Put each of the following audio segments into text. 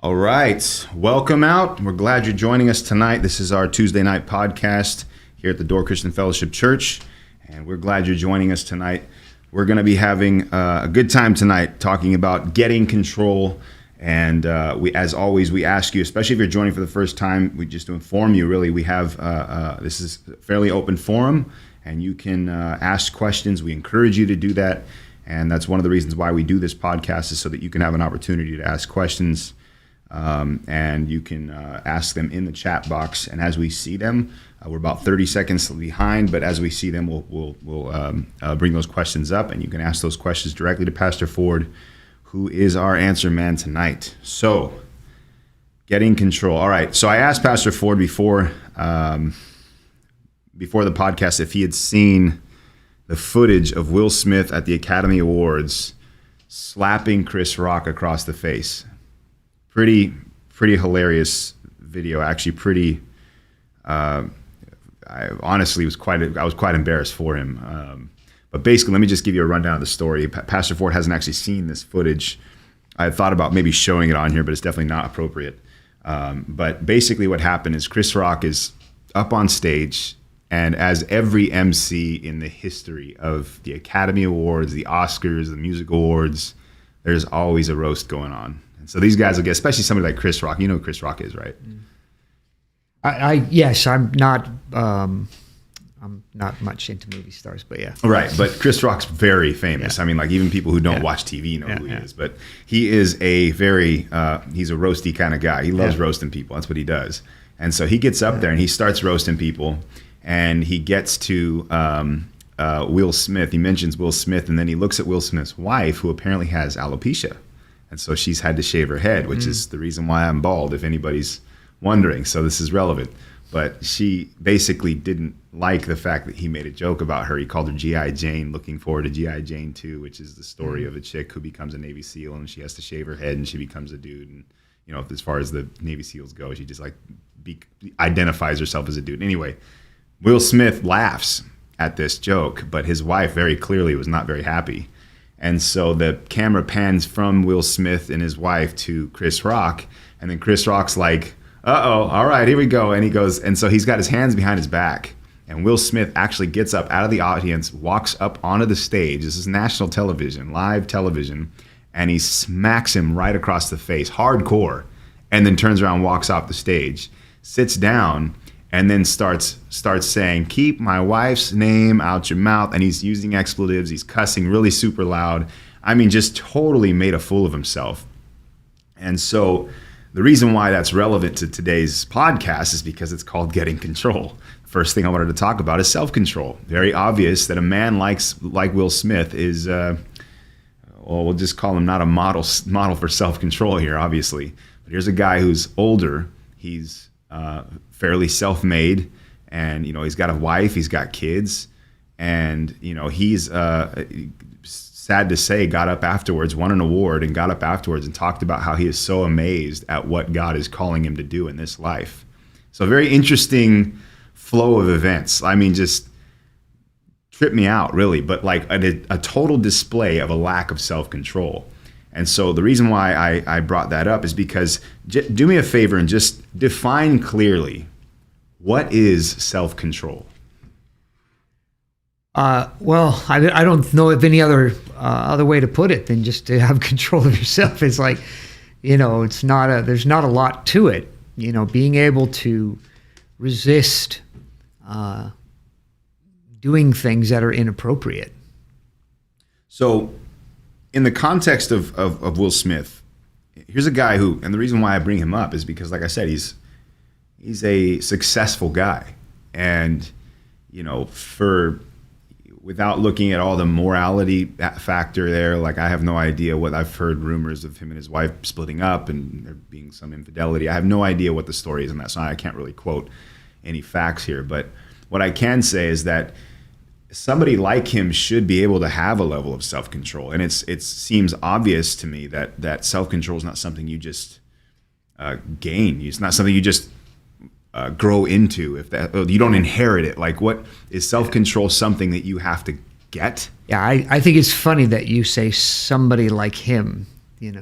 All right. Welcome out. We're glad you're joining us tonight. This is our Tuesday night podcast here at the Door Christian Fellowship Church, and we're glad you're joining us tonight. We're going to be having a good time tonight talking about getting control. And as always, we ask you, especially if you're joining for the first time, we just to inform you, really, we have this is a fairly open forum, and you can ask questions. We encourage you to do that. And that's one of the reasons why we do this podcast, is so that you can have an opportunity to ask questions. And you can ask them in the chat box, and as we see them, we're about 30 seconds behind, but as we see them, we'll bring those questions up, and you can ask those questions directly to Pastor Ford, who is our answer man tonight. So, getting control. All right, so I asked Pastor Ford before the podcast if he had seen the footage of Will Smith at the Academy Awards slapping Chris Rock across the face. Pretty hilarious video. Actually, I honestly was quite embarrassed for him. But basically, let me just give you a rundown of the story. Pastor Ford hasn't actually seen this footage. I thought about maybe showing it on here, but it's definitely not appropriate. But basically, what happened is Chris Rock is up on stage, and as every MC in the history of the Academy Awards, the Oscars, the music awards, there's always a roast going on. So these guys will get, especially somebody like Chris Rock. You know who Chris Rock is, right? Yes, I'm not much into movie stars, but yeah. Right, but Chris Rock's very famous. Yeah. I mean, like even people who don't watch TV know who he is. But he is a very, he's a roasty kind of guy. He loves roasting people. That's what he does. And so he gets up there and he starts roasting people, and he gets to Will Smith. He mentions Will Smith, and then he looks at Will Smith's wife, who apparently has alopecia. And so she's had to shave her head, which is the reason why I'm bald, if anybody's wondering. So this is relevant. But she basically didn't like the fact that he made a joke about her. He called her G.I. Jane, looking forward to G.I. Jane 2, which is the story of a chick who becomes a Navy SEAL, and she has to shave her head, and she becomes a dude. And, you know, as far as the Navy SEALs go, she just identifies herself as a dude. Anyway, Will Smith laughs at this joke, but his wife very clearly was not very happy. And so the camera pans from Will Smith and his wife to Chris Rock. And then Chris Rock's like, uh-oh, all right, here we go. And he goes, and so he's got his hands behind his back. And Will Smith actually gets up out of the audience, walks up onto the stage. This is national television, live television. And he smacks him right across the face, hardcore. And then turns around, walks off the stage, sits down, and then starts saying, "Keep my wife's name out your mouth." And he's using expletives. He's cussing really super loud. I mean, just totally made a fool of himself. And so the reason why that's relevant to today's podcast is because it's called Getting Control. The first thing I wanted to talk about is self-control. Very obvious that a man like Will Smith is, we'll just call him not a model for self-control here, obviously. But here's a guy who's older. He's fairly self-made, and you know he's got a wife, he's got kids, and you know he's sad to say got up afterwards, won an award, and got up afterwards and talked about how he is so amazed at what God is calling him to do in this life. So a very interesting flow of events. I mean, just tripped me out really, but like a total display of a lack of self-control. And so the reason why I brought that up is because do me a favor and just define clearly, what is self-control? Well, I don't know of any other way to put it than just to have control of yourself. It's like, you know, there's not a lot to it. You know, being able to resist doing things that are inappropriate. So in the context of Will Smith, here's a guy who, and the reason why I bring him up is because, like I said, he's a successful guy. And, you know, without looking at all the morality factor there, like I have no idea what, I've heard rumors of him and his wife splitting up and there being some infidelity. I have no idea what the story is on that, so I can't really quote any facts here. But what I can say is that somebody like him should be able to have a level of self-control. And it seems obvious to me that self-control is not something you just gain. It's not something you just grow into. You don't inherit it. Like, what is self-control? Something that you have to get? Yeah, I think it's funny that you say somebody like him,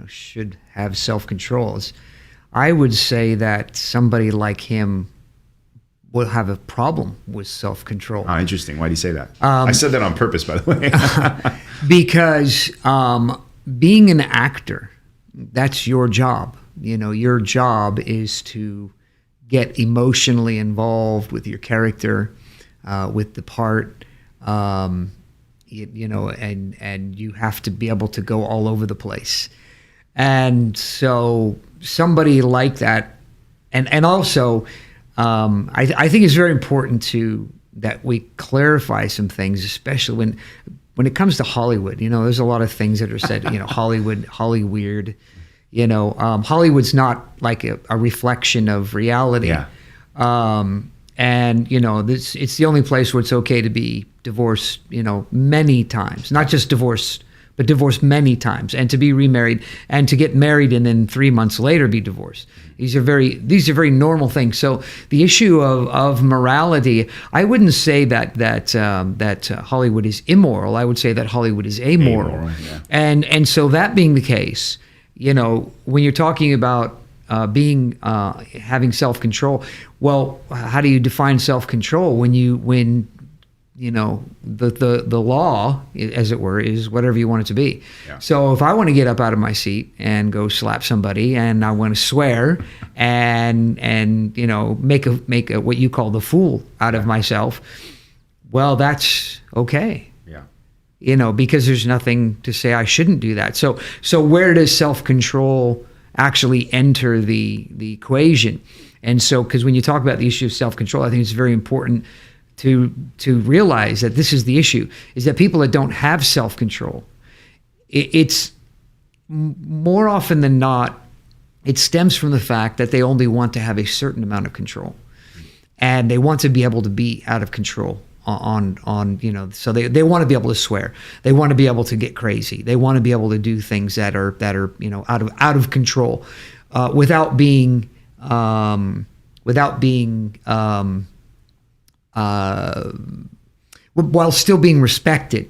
should have self-control. I would say that somebody like him will have a problem with self-control. Oh, interesting. Why do you say that? I said that on purpose, by the way. Because being an actor, that's your job. You know, your job is to get emotionally involved with your character, with the part, you know, and you have to be able to go all over the place. And so somebody like that, and also, I think it's very important that we clarify some things, especially when it comes to Hollywood. You know, there's a lot of things that are said, you know, Hollywood, you know, Hollywood's not like a reflection of reality. Yeah. And, you know, it's the only place where it's okay to be divorced, you know, many times, not just divorced, but divorced many times, and to be remarried, and to get married and then 3 months later be divorced. These are very normal things. So the issue of morality, I wouldn't say that Hollywood is immoral. I would say that Hollywood is amoral. Yeah. And so that being the case, you know, when you're talking about having self-control, well, how do you define self-control when you know, the law, as it were, is whatever you want it to be. Yeah. So if I want to get up out of my seat and go slap somebody, and I want to swear and you know, make a what you call the fool out of myself, well, that's okay. Yeah. You know, because there's nothing to say I shouldn't do that. So where does self-control actually enter the equation? And so, because when you talk about the issue of self-control, I think it's very important to realize that this is the issue, is that people that don't have self-control, it's more often than not, it stems from the fact that they only want to have a certain amount of control, and they want to be able to be out of control on you know, so they want to be able to swear, they want to be able to get crazy, they want to be able to do things that are you know, out of control, without being while still being respected.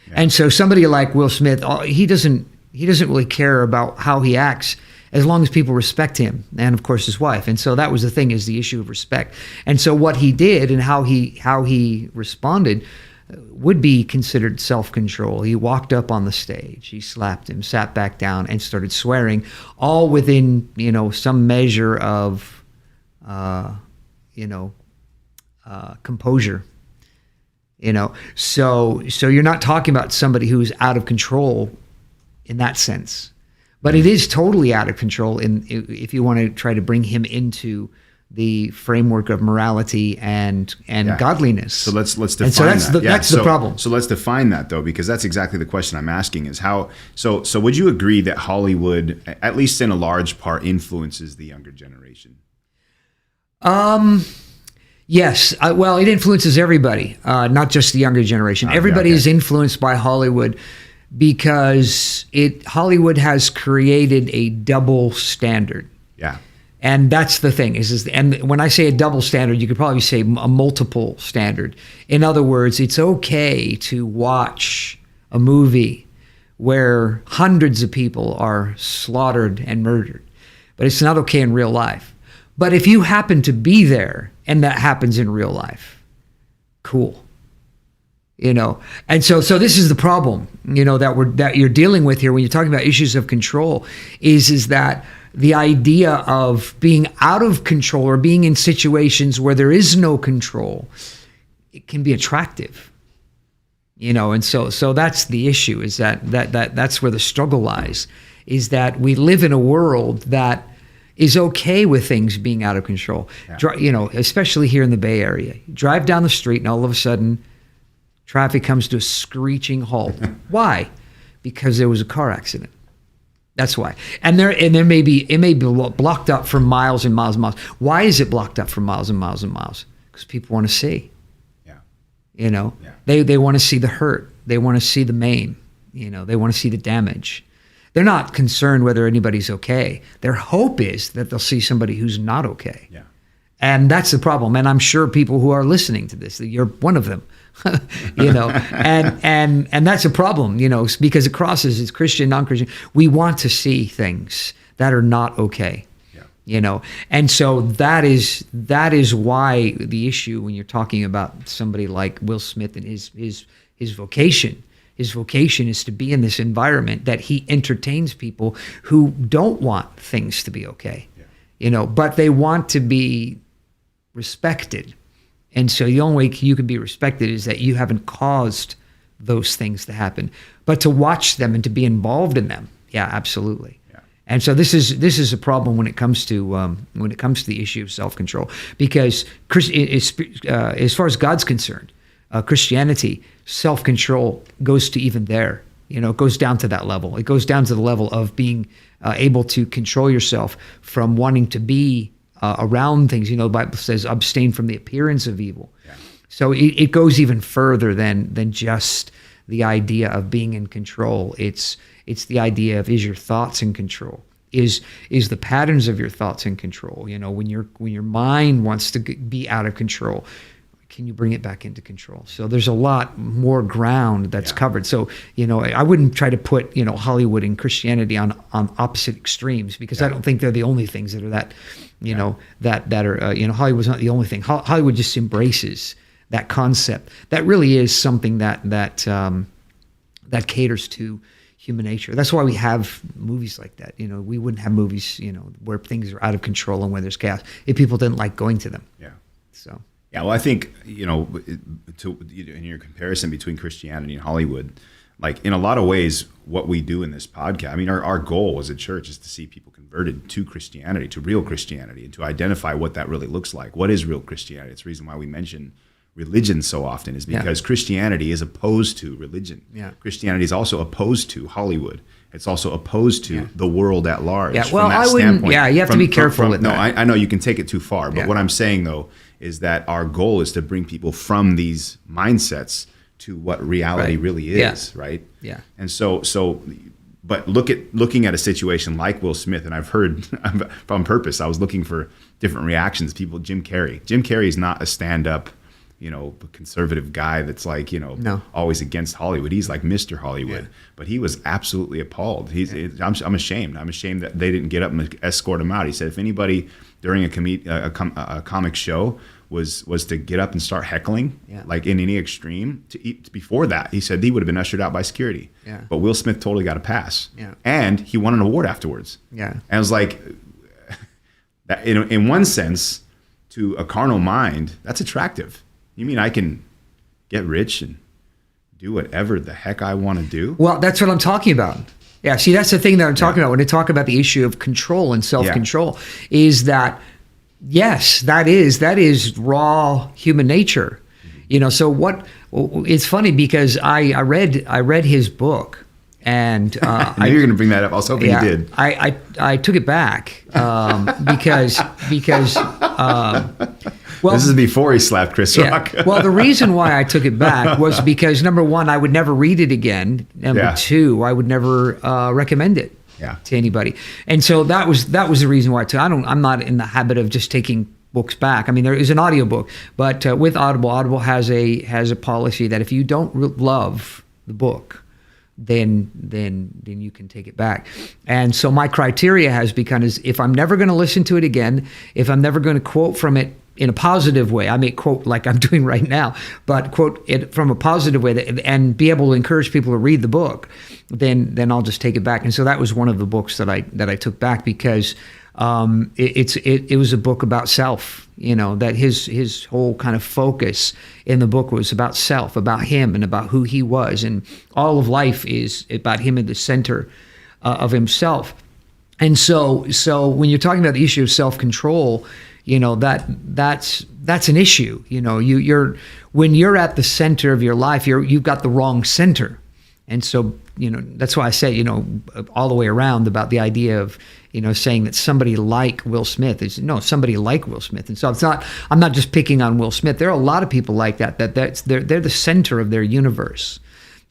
Yeah. And so somebody like Will Smith, he doesn't really care about how he acts as long as people respect him, and of course his wife. And so that was the thing, is the issue of respect. And so what he did and how he responded would be considered self-control. He walked up on the stage, he slapped him, sat back down, and started swearing, all within, you know, some measure of you know, composure. You know, so you're not talking about somebody who's out of control in that sense, but it is totally out of control if you want to try to bring him into the framework of morality and godliness. So let's define and so that's that. That's the problem. So let's define that, though, because that's exactly the question I'm asking, is how. So would you agree that Hollywood, at least in a large part, influences the younger generation? Yes. Well, it influences everybody, not just the younger generation. Everybody is influenced by Hollywood, because Hollywood has created a double standard. Yeah. And that's the thing, and when I say a double standard, you could probably say a multiple standard. In other words, it's okay to watch a movie where hundreds of people are slaughtered and murdered, but it's not okay in real life. But if you happen to be there and that happens in real life, cool. You know, and so this is the problem, you know, that you're dealing with here when you're talking about issues of control, is that the idea of being out of control or being in situations where there is no control, it can be attractive. You know, and so that's the issue, is that's where the struggle lies, is that we live in a world that is okay with things being out of control. Yeah. You know, especially here in the Bay Area. You drive down the street and all of a sudden traffic comes to a screeching halt. Why? Because there was a car accident. That's why. And it may be blocked up for miles and miles and miles. Why is it blocked up for miles and miles and miles? Because people want to see. Yeah. You know, they want to see the hurt. They want to see the maim. You know, they want to see the damage. They're not concerned whether anybody's okay. Their hope is that they'll see somebody who's not okay. Yeah. And that's the problem. And I'm sure people who are listening to this, that you're one of them. You know, and that's a problem, you know, because it crosses, it's Christian, non-Christian. We want to see things that are not okay. Yeah. And so that is why the issue when you're talking about somebody like Will Smith and his vocation. His vocation is to be in this environment that he entertains people who don't want things to be okay, but they want to be respected. And so the only way you can be respected is that you haven't caused those things to happen. But to watch them and to be involved in them, yeah, absolutely. Yeah. And so this is a problem when it comes to the issue of self-control, because as far as God's concerned, Christianity, self-control goes to even there. It goes down to that level. It goes down to the level of being able to control yourself from wanting to be around things. The Bible says, abstain from the appearance of evil. Yeah. So it goes even further than just the idea of being in control. It's the idea of, is your thoughts in control? Is the patterns of your thoughts in control? When your mind wants to be out of control, can you bring it back into control? So there's a lot more ground that's covered. So, I wouldn't try to put, Hollywood and Christianity on opposite extremes, because I don't think they're the only things that are that, that are, Hollywood's not the only thing. Hollywood just embraces that concept. That really is something that caters to human nature. That's why we have movies like that. We wouldn't have movies, where things are out of control and where there's chaos if people didn't like going to them. Yeah. So. Yeah, well, I think, in your comparison between Christianity and Hollywood, like in a lot of ways, what we do in this podcast, our goal as a church is to see people converted to Christianity, to real Christianity, and to identify what that really looks like. What is real Christianity? It's the reason why we mention religion so often, is because Christianity is opposed to religion. Yeah. Christianity is also opposed to Hollywood. It's also opposed to the world at large. Yeah, well, I wouldn't. Yeah, you have to be careful with that. No, I know you can take it too far, but what I'm saying though is that our goal is to bring people from these mindsets to what reality really is, right? Yeah. And so, but looking at a situation like Will Smith, and I've heard on purpose, I was looking for different reactions. People, Jim Carrey is not a stand-up, conservative guy that's like, always against Hollywood. He's like Mr. Hollywood, but he was absolutely appalled. I'm ashamed. I'm ashamed that they didn't get up and escort him out. He said, if anybody during a comic show was to get up and start heckling, like in any extreme, before that, he said he would have been ushered out by security. Yeah. But Will Smith totally got a pass. Yeah. And he won an award afterwards. Yeah. And I was like, that in one sense, to a carnal mind, that's attractive. You mean I can get rich and do whatever the heck I want to do? Well, that's what I'm talking about. Yeah, see, that's the thing that I'm talking about when I talk about the issue of control and self-control, is that, yes, that is raw human nature. So it's funny because I read his book, and I knew you were going to bring that up. I was hoping you did. I took it back because well, this is before he slapped Chris Rock. Well, the reason why I took it back was because, number one, I would never read it again. Number two, I would never recommend it to anybody. And so that was the reason why I took. I'm not in the habit of just taking books back. There is an audiobook, but with Audible has a policy that if you don't love the book, then you can take it back. And so my criteria has become is, if I'm never going to listen to it again, if I'm never going to quote from it in a positive way, I may quote like I'm doing right now, but quote it from a positive way and be able to encourage people to read the book, then I'll just take it back. And so that was one of the books that I took back, because it was a book about self, that his whole kind of focus in the book was about self, about him and about who he was. And all of life is about him at the center of himself. And so when you're talking about the issue of self-control, that's an issue. You're when you're at the center of your life, you've got the wrong center. And so, that's why I say, all the way around about the idea of, saying that somebody like Will Smith is somebody like Will Smith. And so I'm not just picking on Will Smith. There are a lot of people like that they're the center of their universe,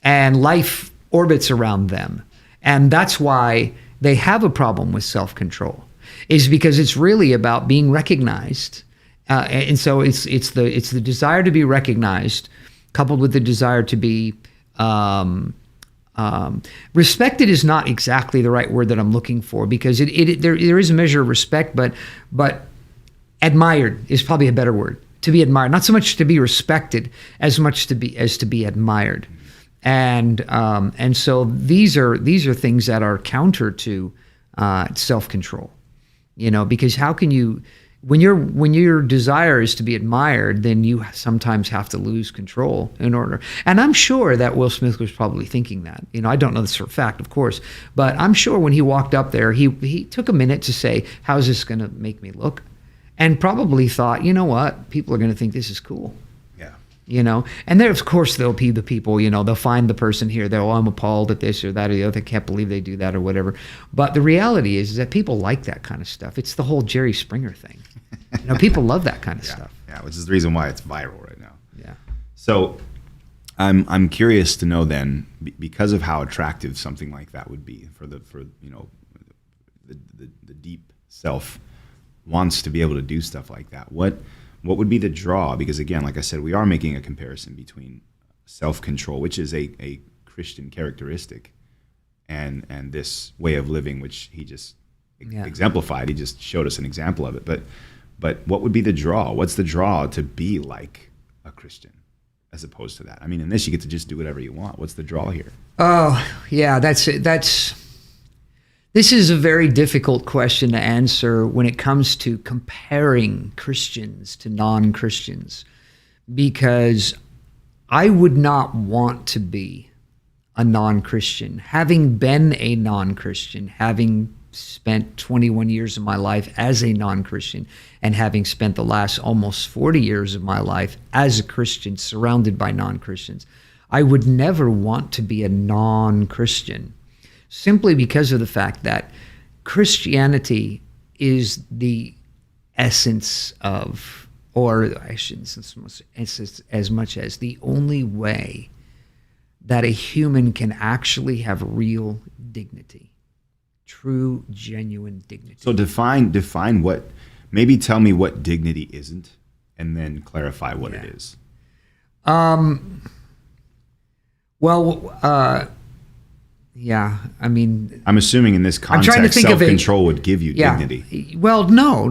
and life orbits around them. And that's why they have a problem with self-control, is because it's really about being recognized. And so it's the desire to be recognized, coupled with the desire to be Respected is not exactly the right word that I'm looking for, because there is a measure of respect, but admired is probably a better word. To be admired, not so much to be respected as much to be admired, and so these are things that are counter to self-control, because how can you, when your desire is to be admired, then you sometimes have to lose control in order. And I'm sure that Will Smith was probably thinking that. I don't know this for a fact, of course, but I'm sure when he walked up there, he took a minute to say, how's this going to make me look? And probably thought, you know what, people are going to think this is cool. Yeah. And there, of course, there'll be the people, they'll find the person here, I'm appalled at this or that or the other, I can't believe they do that or whatever. But the reality is that people like that kind of stuff. It's the whole Jerry Springer thing. People love that kind of stuff. Yeah, which is the reason why it's viral right now. Yeah. So I'm curious to know then, because of how attractive something like that would be for the deep self wants to be able to do stuff like that. What would be the draw? Because again, like I said, we are making a comparison between self-control, which is a Christian characteristic, and this way of living, which he just exemplified. He just showed us an example of it. But what would be the draw? What's the draw to be like a Christian as opposed to that? I mean, in this, you get to just do whatever you want. What's the draw here? Oh, yeah, this is a very difficult question to answer when it comes to comparing Christians to non-Christians, because I would not want to be a non-Christian. Having been a non-Christian, having spent 21 years of my life as a non-Christian, and having spent the last almost 40 years of my life as a Christian surrounded by non-Christians, I would never want to be a non-Christian, simply because of the fact that Christianity is the essence of, or I shouldn't say as much as the only way that a human can actually have real dignity, true, genuine dignity. So define what, maybe tell me what dignity isn't, and then clarify what it is. Yeah, I mean, I'm assuming in this context, self-control would give you dignity. Well, no.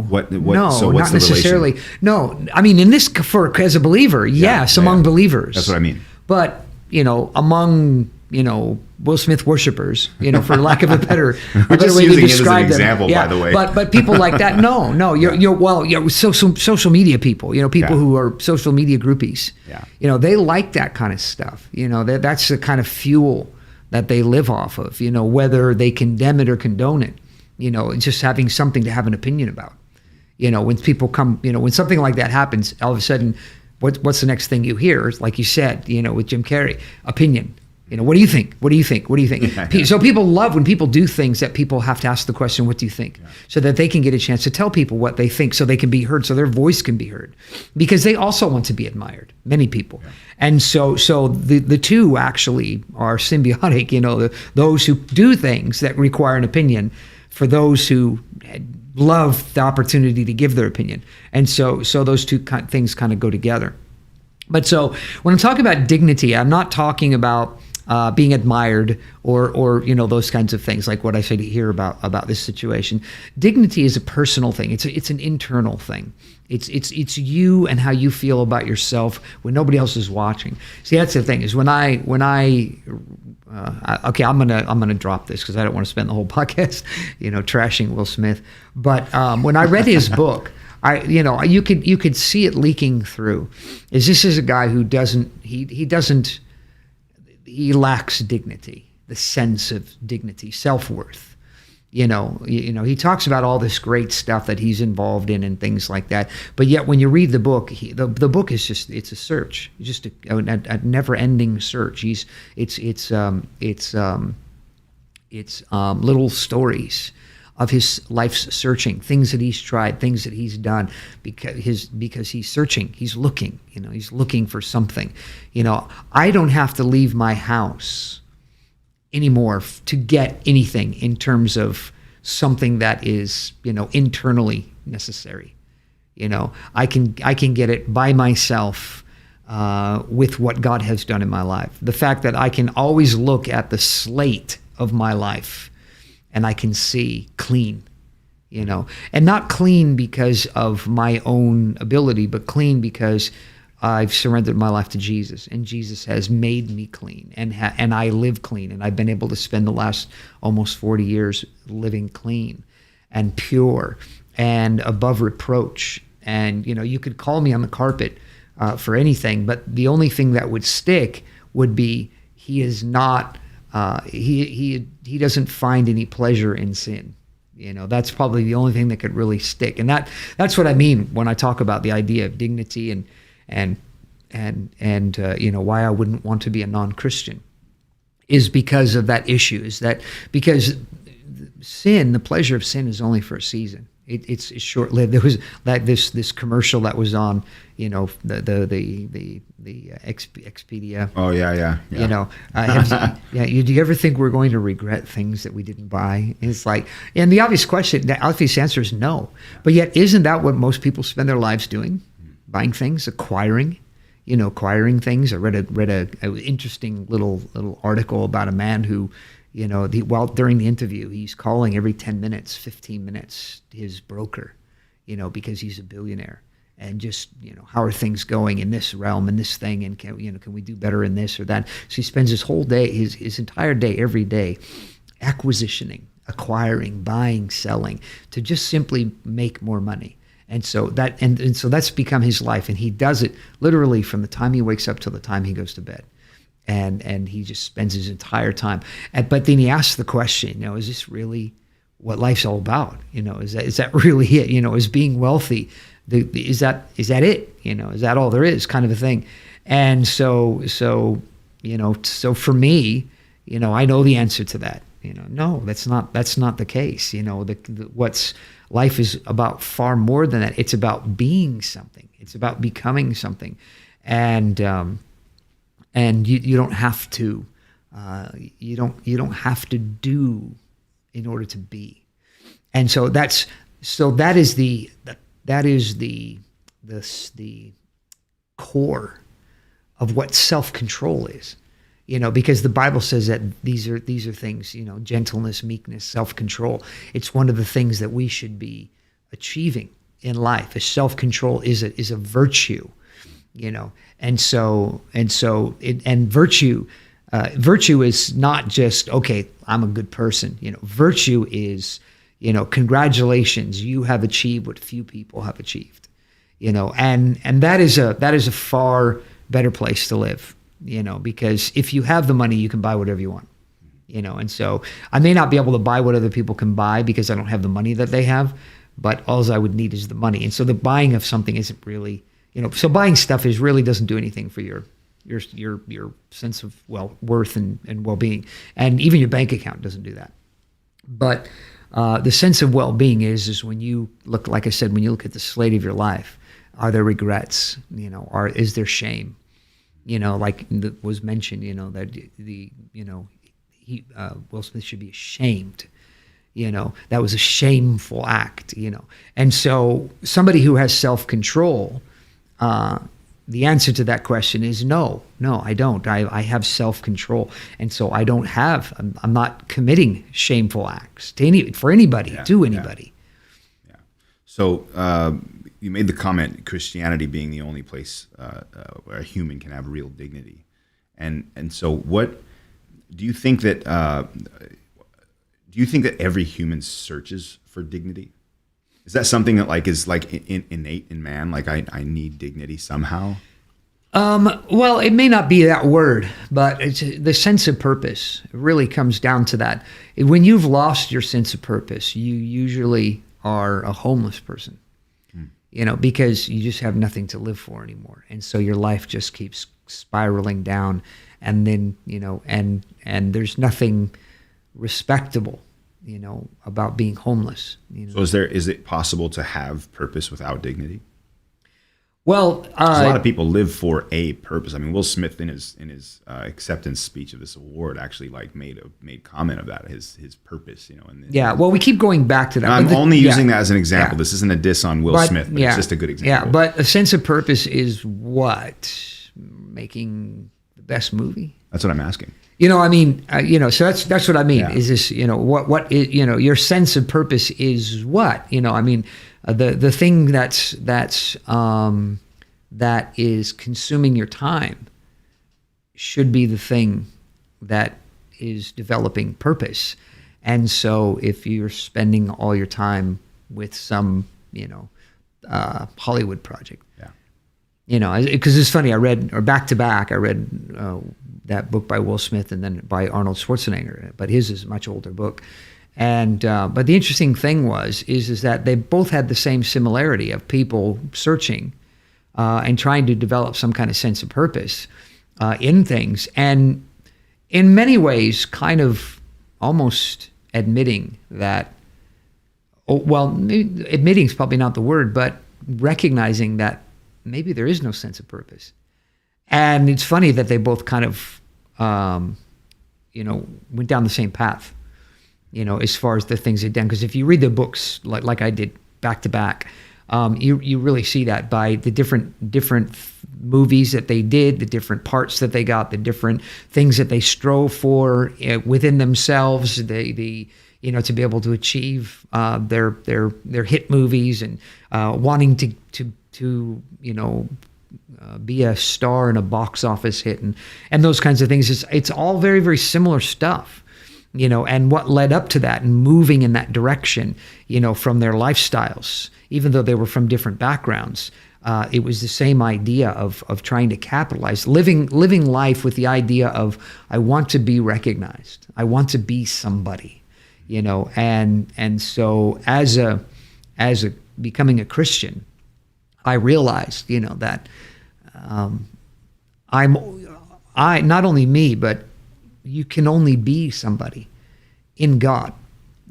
What? No, so what's not necessarily. Relation? No, I mean, in this, as a believer, yes, among believers. That's what I mean. But among Will Smith worshipers, for lack of a better way to describe them. Example, by the way. But people like that, no, you're social media people, people who are social media groupies. Yeah. They like that kind of stuff. That's the kind of fuel that they live off of, whether they condemn it or condone it, just having something to have an opinion about. When people come, when something like that happens, all of a sudden, what's the next thing you hear? Like you said, with Jim Carrey, opinion. What do you think? What do you think? What do you think? Yeah. So people love when people do things that people have to ask the question, what do you think? Yeah. So that they can get a chance to tell people what they think, so they can be heard, so their voice can be heard. Because they also want to be admired, many people. Yeah. And so the two actually are symbiotic, those who do things that require an opinion, for those who love the opportunity to give their opinion. And so those two things kind of go together. But so when I'm talking about dignity, I'm not talking about being admired or those kinds of things, like what I said here about this situation. Dignity is a personal thing. It's an internal thing. It's you and how you feel about yourself when nobody else is watching. See, that's the thing, is when I okay, I'm gonna drop this because I don't want to spend the whole podcast trashing Will Smith. But when I read his book, you could see it leaking through. This is a guy who he lacks dignity, the sense of dignity, self-worth. He talks about all this great stuff that he's involved in and things like that. But yet when you read the book, the book is it's a search, just a never-ending search. It's little stories of his life's searching, things that he's tried, things that he's done, because he's searching, he's looking, he's looking for something. I don't have to leave my house anymore to get anything in terms of something that is, internally necessary. I can get it by myself with what God has done in my life. The fact that I can always look at the slate of my life and I can see clean, and not clean because of my own ability, but clean because I've surrendered my life to Jesus, and Jesus has made me clean, and I live clean, and I've been able to spend the last almost 40 years living clean and pure and above reproach. And you could call me on the carpet for anything, but the only thing that would stick would be he is not. He doesn't find any pleasure in sin. That's probably the only thing that could really stick, and that's what I mean when I talk about the idea of dignity and why I wouldn't want to be a non-Christian is because of that issue. Is that because sin, the pleasure of sin, is only for a season. It's short-lived. There was this commercial that was on, the Expedia. Oh yeah. Do you ever think we're going to regret things that we didn't buy? And it's like, and the obvious answer is no. But yet, isn't that what most people spend their lives doing? Buying things, acquiring things. I read a interesting little article about a man who, while during the interview, he's calling every 10 minutes, 15 minutes his broker, because he's a billionaire, and just, how are things going in this realm and this thing, and can we do better in this or that? So he spends his whole day, his entire day, every day, acquisitioning, acquiring, buying, selling, to just simply make more money. And so so that's become his life, and he does it literally from the time he wakes up till the time he goes to bed, and he just spends his entire time. But then he asks the question, is this really what life's all about? Is that really it? Is being wealthy, is that it? Is that all there is? Kind of a thing. And so for me, I know the answer to that. No, that's not the case. Life is about far more than that. It's about being something. It's about becoming something, and you don't have to. You don't have to do in order to be. And so that is the core of what self-control is. Because the Bible says that these are things, gentleness, meekness, self-control. It's one of the things that we should be achieving in life. Self-control is a virtue, and virtue is not just, okay, I'm a good person. Virtue is, congratulations, you have achieved what few people have achieved. And that is a far better place to live. Because if you have the money, you can buy whatever you want, and so I may not be able to buy what other people can buy because I don't have the money that they have, but all I would need is the money. And so the buying of something isn't really, so buying stuff really doesn't do anything for your sense of worth and well-being. And even your bank account doesn't do that. But the sense of well-being is when you look, like I said, when you look at the slate of your life, are there regrets, is there shame? Like was mentioned, that Will Smith should be ashamed. That was a shameful act. And so somebody who has self-control, the answer to that question is no, I don't. I have self-control, and so I don't have. I'm not committing shameful acts to anybody. Yeah. So. You made the comment Christianity being the only place where a human can have real dignity, and so what do you think that every human searches for dignity? Is that something that is innate in man? Like I need dignity somehow. Well, it may not be that word, but it's the sense of purpose. It really comes down to that. When you've lost your sense of purpose, you usually are a homeless person. Because you just have nothing to live for anymore. And so your life just keeps spiraling down, and then, and there's nothing respectable, about being homeless. So is it possible to have purpose without dignity? Well, a lot of people live for a purpose. I mean, Will Smith in his acceptance speech of this award actually made comment of that, his purpose, Well, we keep going back to that. I'm only using that as an example. This isn't a diss on Will Smith, but it's just a good example. Yeah, but a sense of purpose is what? making the best movie? That's what I'm asking. I mean, so that's what I mean. Yeah. Is this, what is, your sense of purpose is what? I mean, the thing that is consuming your time should be the thing that is developing purpose. And so if you're spending all your time with some, Hollywood project, because it's funny, I read back to back, that book by Will Smith and then by Arnold Schwarzenegger, but his is a much older book. And but the interesting thing is that they both had the same similarity of people searching and trying to develop some kind of sense of purpose in things, and in many ways kind of almost admitting that, admitting is probably not the word, but recognizing that maybe there is no sense of purpose. And it's funny that they both kind of, went down the same path, as far as the things they've done. Because if you read the books like I did back to back, you really see that by the different movies that they did, the different parts that they got, the different things that they strove for within themselves, to be able to achieve their hit movies and wanting to be a star in a box office hit and those kinds of things. It's all very, very similar stuff, and what led up to that and moving in that direction, from their lifestyles, even though they were from different backgrounds. It was the same idea of trying to capitalize, living life with the idea of, I want to be recognized. I want to be somebody, and so as a becoming a Christian, I realized, that I not only me, but you can only be somebody in God,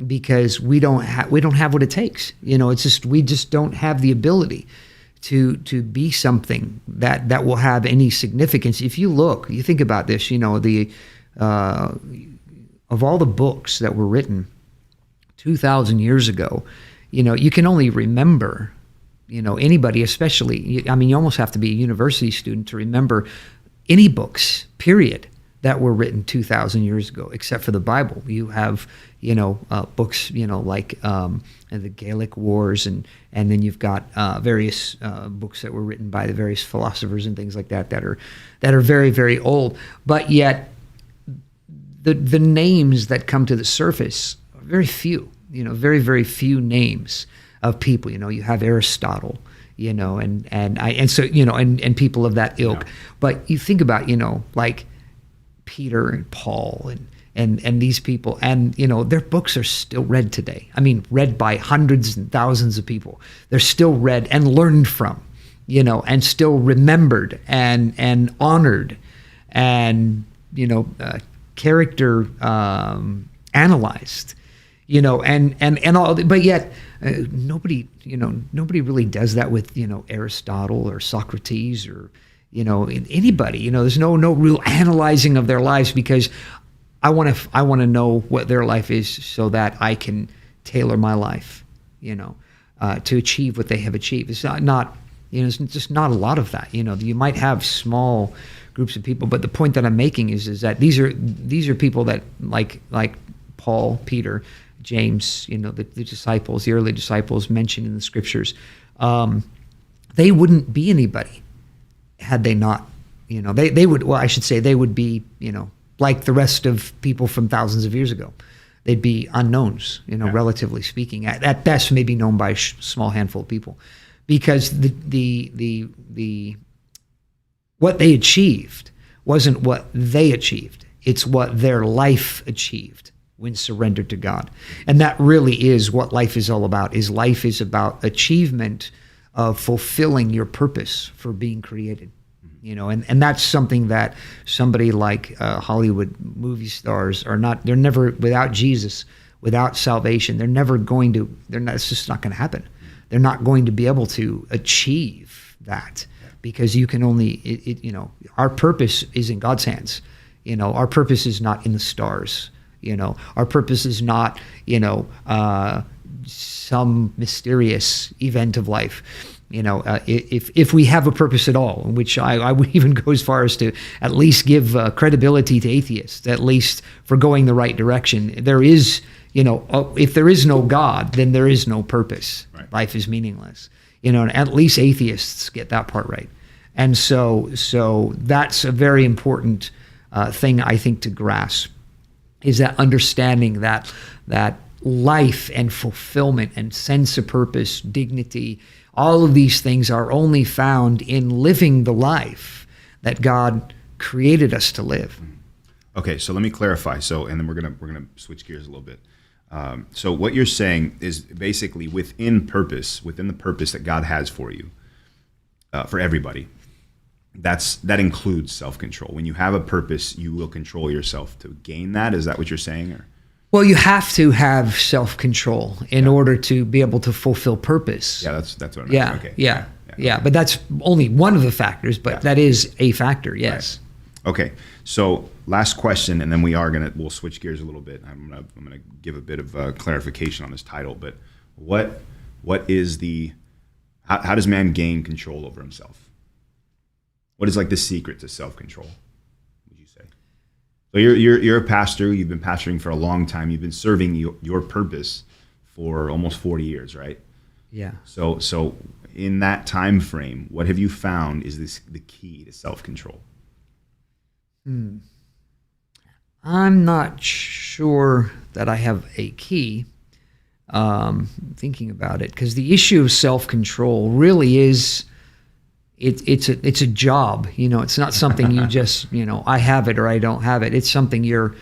because we don't have what it takes. It's just, we just don't have the ability to be something that will have any significance. If you think about this, of all the books that were written 2,000 years ago, you can only remember, anybody, especially, you almost have to be a university student to remember any books, period, that were written 2,000 years ago, except for the Bible. You have, books, like the Gaelic Wars, and then you've got various books that were written by the various philosophers and things like that are very, very old. But yet, the names that come to the surface are very few. Very, very few names of people. You have Aristotle, and so and people of that ilk. Yeah. But you think about like Peter and Paul and these people, and their books are still read today. Read by hundreds and thousands of people. They're still read and learned from, and still remembered and honored, and character analyzed. And all, but yet nobody really does that with Aristotle or Socrates or anybody. There's no real analyzing of their lives, because I want to know what their life is so that I can tailor my life, to achieve what they have achieved. It's not it's just not a lot of that. You might have small groups of people, but the point that I'm making is that these are people that like Paul, Peter, James, the disciples, the early disciples mentioned in the scriptures, they wouldn't be anybody had they not, they would, well, I should say they would be, like the rest of people from thousands of years ago. They'd be unknowns, relatively speaking. At best, maybe known by a small handful of people, because the what they achieved wasn't what they achieved. It's what their life achieved when surrendered to God. And that really is what life is all about. Life is about achievement of fulfilling your purpose for being created. And that's something that somebody like Hollywood movie stars are not. They're never, without Jesus, without salvation, it's just not going to happen. They're not going to be able to achieve that, because you can only, our purpose is in God's hands. Our purpose is not in the stars. Our purpose is not, some mysterious event of life. If we have a purpose at all, which I would even go as far as to at least give credibility to atheists, at least for going the right direction. There is, if there is no God, then there is no purpose. Right. Life is meaningless. And at least atheists get that part right. And so that's a very important thing, I think, to grasp, is that understanding that life and fulfillment and sense of purpose, dignity, all of these things are only found in living the life that God created us to live. Okay, so let me clarify. And then we're gonna switch gears a little bit. So what you're saying is basically within the purpose that God has for you, for everybody. That includes self-control. When you have a purpose, you will control yourself to gain that. Is that what you're saying? Or? Well, you have to have self-control in order to be able to fulfill purpose. Yeah, that's what I meant. Okay. Yeah. But that's only one of the factors. But that is a factor. Yes. Right. Okay. So last question, and then we'll switch gears a little bit. I'm gonna give a bit of clarification on this title. But what is how does man gain control over himself? What is like the secret to self-control? So you're a pastor. You've been pastoring for a long time. You've been serving your purpose for almost 40 years, right? Yeah. So in that time frame, what have you found is the key to self-control? I'm not sure that I have a key. Thinking about it, because the issue of self-control really is. It's a job, It's not something you just, I have it or I don't have it. It's something you're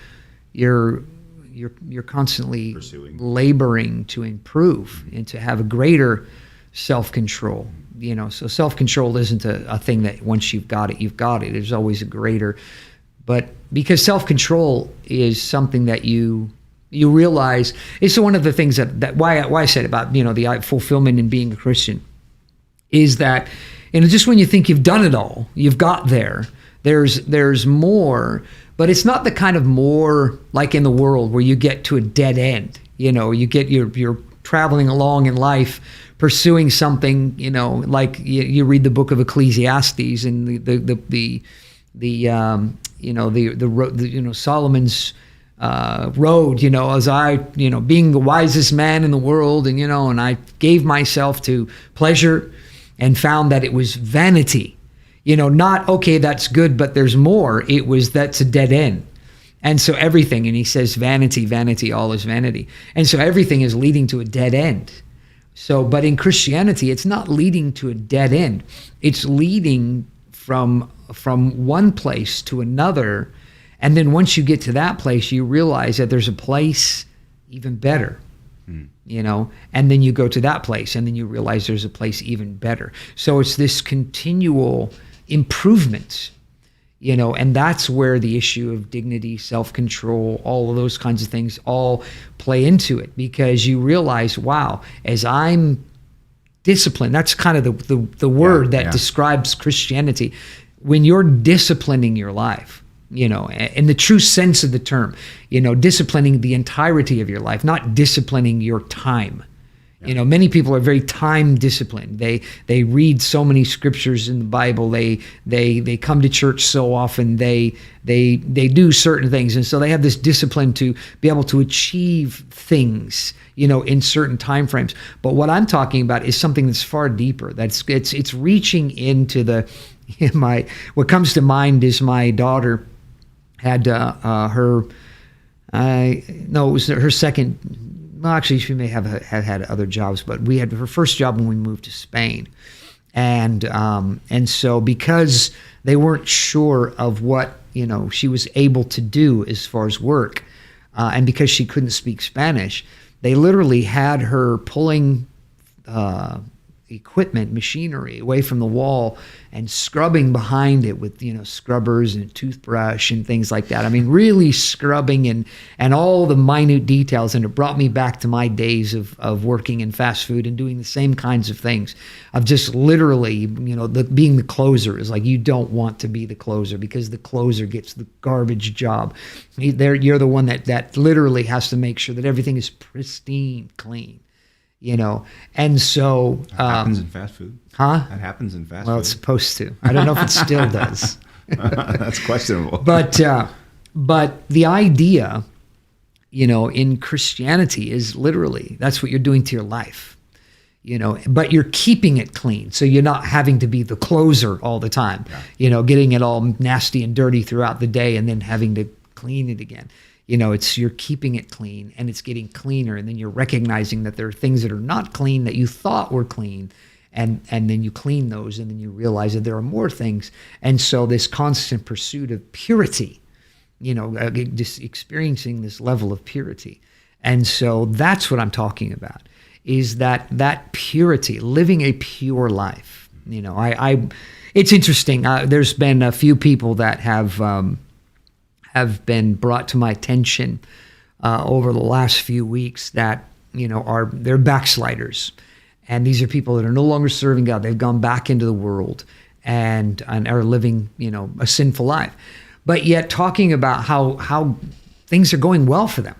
constantly pursuing, laboring to improve and to have a greater self-control. So self-control isn't a thing that once you've got it, you've got it. There's always a greater, but because self-control is something that you realize, it's one of the things that why I said about the fulfillment in being a Christian is that. Just when you think you've done it all, you've got there, there's more, but it's not the kind of more like in the world where you get to a dead end. You're traveling along in life, pursuing something, like you read the book of Ecclesiastes and the Solomon's road, as I, being the wisest man in the world, and I gave myself to pleasure and found that it was vanity, not, okay, that's good, but there's more. That's a dead end. And so everything, and he says, vanity, vanity, all is vanity. And so everything is leading to a dead end. So, but in Christianity, it's not leading to a dead end. It's leading from one place to another. And then once you get to that place, you realize that there's a place even better. And then you go to that place and then you realize there's a place even better. So it's this continual improvement, and that's where the issue of dignity, self-control, all of those kinds of things all play into it, because you realize, wow, as I'm disciplined, that's kind of the word that describes Christianity. When you're disciplining your life, in the true sense of the term, disciplining the entirety of your life, not disciplining your time. Yeah. Many people are very time disciplined. They read so many scriptures in the Bible. They come to church so often. They do certain things, and so they have this discipline to be able to achieve things, in certain time frames. But what I'm talking about is something that's far deeper. It's reaching into what comes to mind is my daughter had it was her second. Well, actually, she may have had other jobs, but we had her first job when we moved to Spain, and so because they weren't sure of what she was able to do as far as work, and because she couldn't speak Spanish, they literally had her pulling equipment, machinery away from the wall and scrubbing behind it with, scrubbers and a toothbrush and things like that. I mean, really scrubbing and all the minute details. And it brought me back to my days of working in fast food and doing the same kinds of things, of just literally, being the closer is like, you don't want to be the closer, because the closer gets the garbage job. You're the one that literally has to make sure that everything is pristine, clean. And so That happens in fast food. huh? That happens in fast Well, food. it's supposed to. I don't know if it still does. That's questionable. But the idea, in Christianity is literally that's what you're doing to your life, but you're keeping it clean. So you're not having to be the closer all the time, getting it all nasty and dirty throughout the day and then having to clean it again. You're keeping it clean and it's getting cleaner. And then you're recognizing that there are things that are not clean that you thought were clean. And then you clean those and then you realize that there are more things. And so this constant pursuit of purity, just experiencing this level of purity. And so that's what I'm talking about, is that purity, living a pure life. It's interesting. There's been a few people that have been brought to my attention over the last few weeks that, they're backsliders. And these are people that are no longer serving God. They've gone back into the world and are living, a sinful life. But yet talking about how things are going well for them.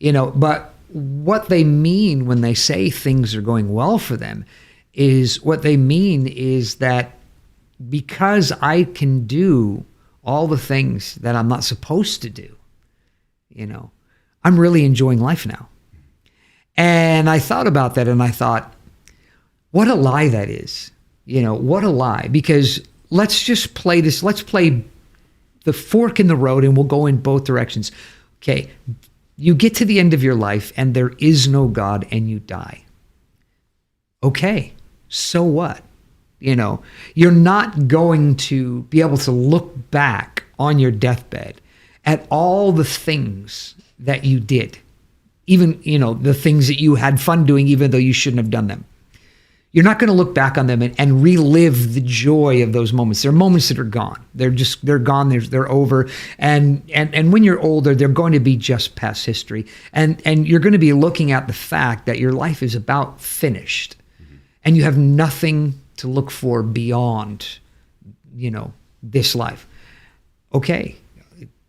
But what they mean when they say things are going well for them is what they mean is that because I can do all the things that I'm not supposed to do, I'm really enjoying life now. And I thought about that and I thought, what a lie that is. What a lie. Because let's just play this. Let's play the fork in the road and we'll go in both directions. Okay. You get to the end of your life and there is no God and you die. Okay. So what? You're not going to be able to look back on your deathbed at all the things that you did. Even, the things that you had fun doing, even though you shouldn't have done them. You're not going to look back on them and relive the joy of those moments. They're moments that are gone. They're gone. They're over. And when you're older, they're going to be just past history. And you're going to be looking at the fact that your life is about finished. Mm-hmm. And you have nothing to look for beyond, this life. Okay.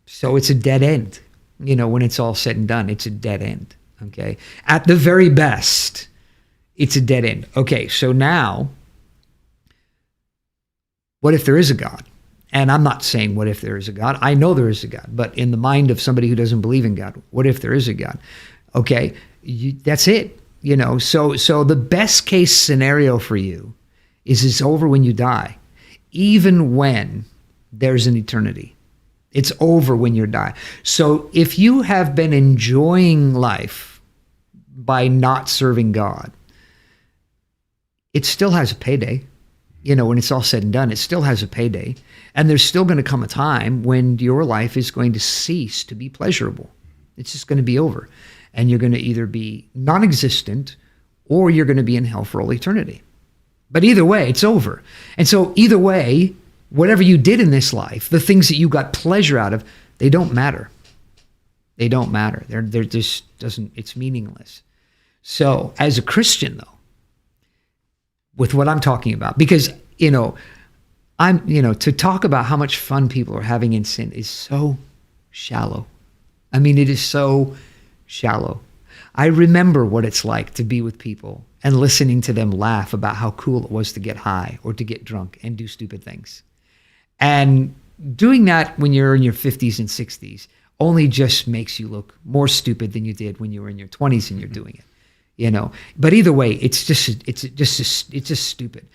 So it's a dead end. When it's all said and done, it's a dead end. Okay. At the very best, it's a dead end. Okay, so now, what if there is a God? And I'm not saying what if there is a God. I know there is a God. But in the mind of somebody who doesn't believe in God, what if there is a God? Okay, that's it. So the best case scenario for you is it's over when you die, even when there's an eternity. It's over when you die. So if you have been enjoying life by not serving God, it still has a payday. When it's all said and done, it still has a payday. And there's still going to come a time when your life is going to cease to be pleasurable. It's just going to be over. And you're going to either be non-existent or you're going to be in hell for all eternity. But either way, it's over. And so either way, whatever you did in this life, the things that you got pleasure out of, they don't matter. They don't matter. They're just it's meaningless. So as a Christian, though, with what I'm talking about, because, to talk about how much fun people are having in sin is so shallow. I mean, it is so shallow. I remember what it's like to be with people and listening to them laugh about how cool it was to get high or to get drunk and do stupid things. And doing that when you're in your 50s and 60s only just makes you look more stupid than you did when you were in your 20s and you're doing it. But either way, it's just stupid.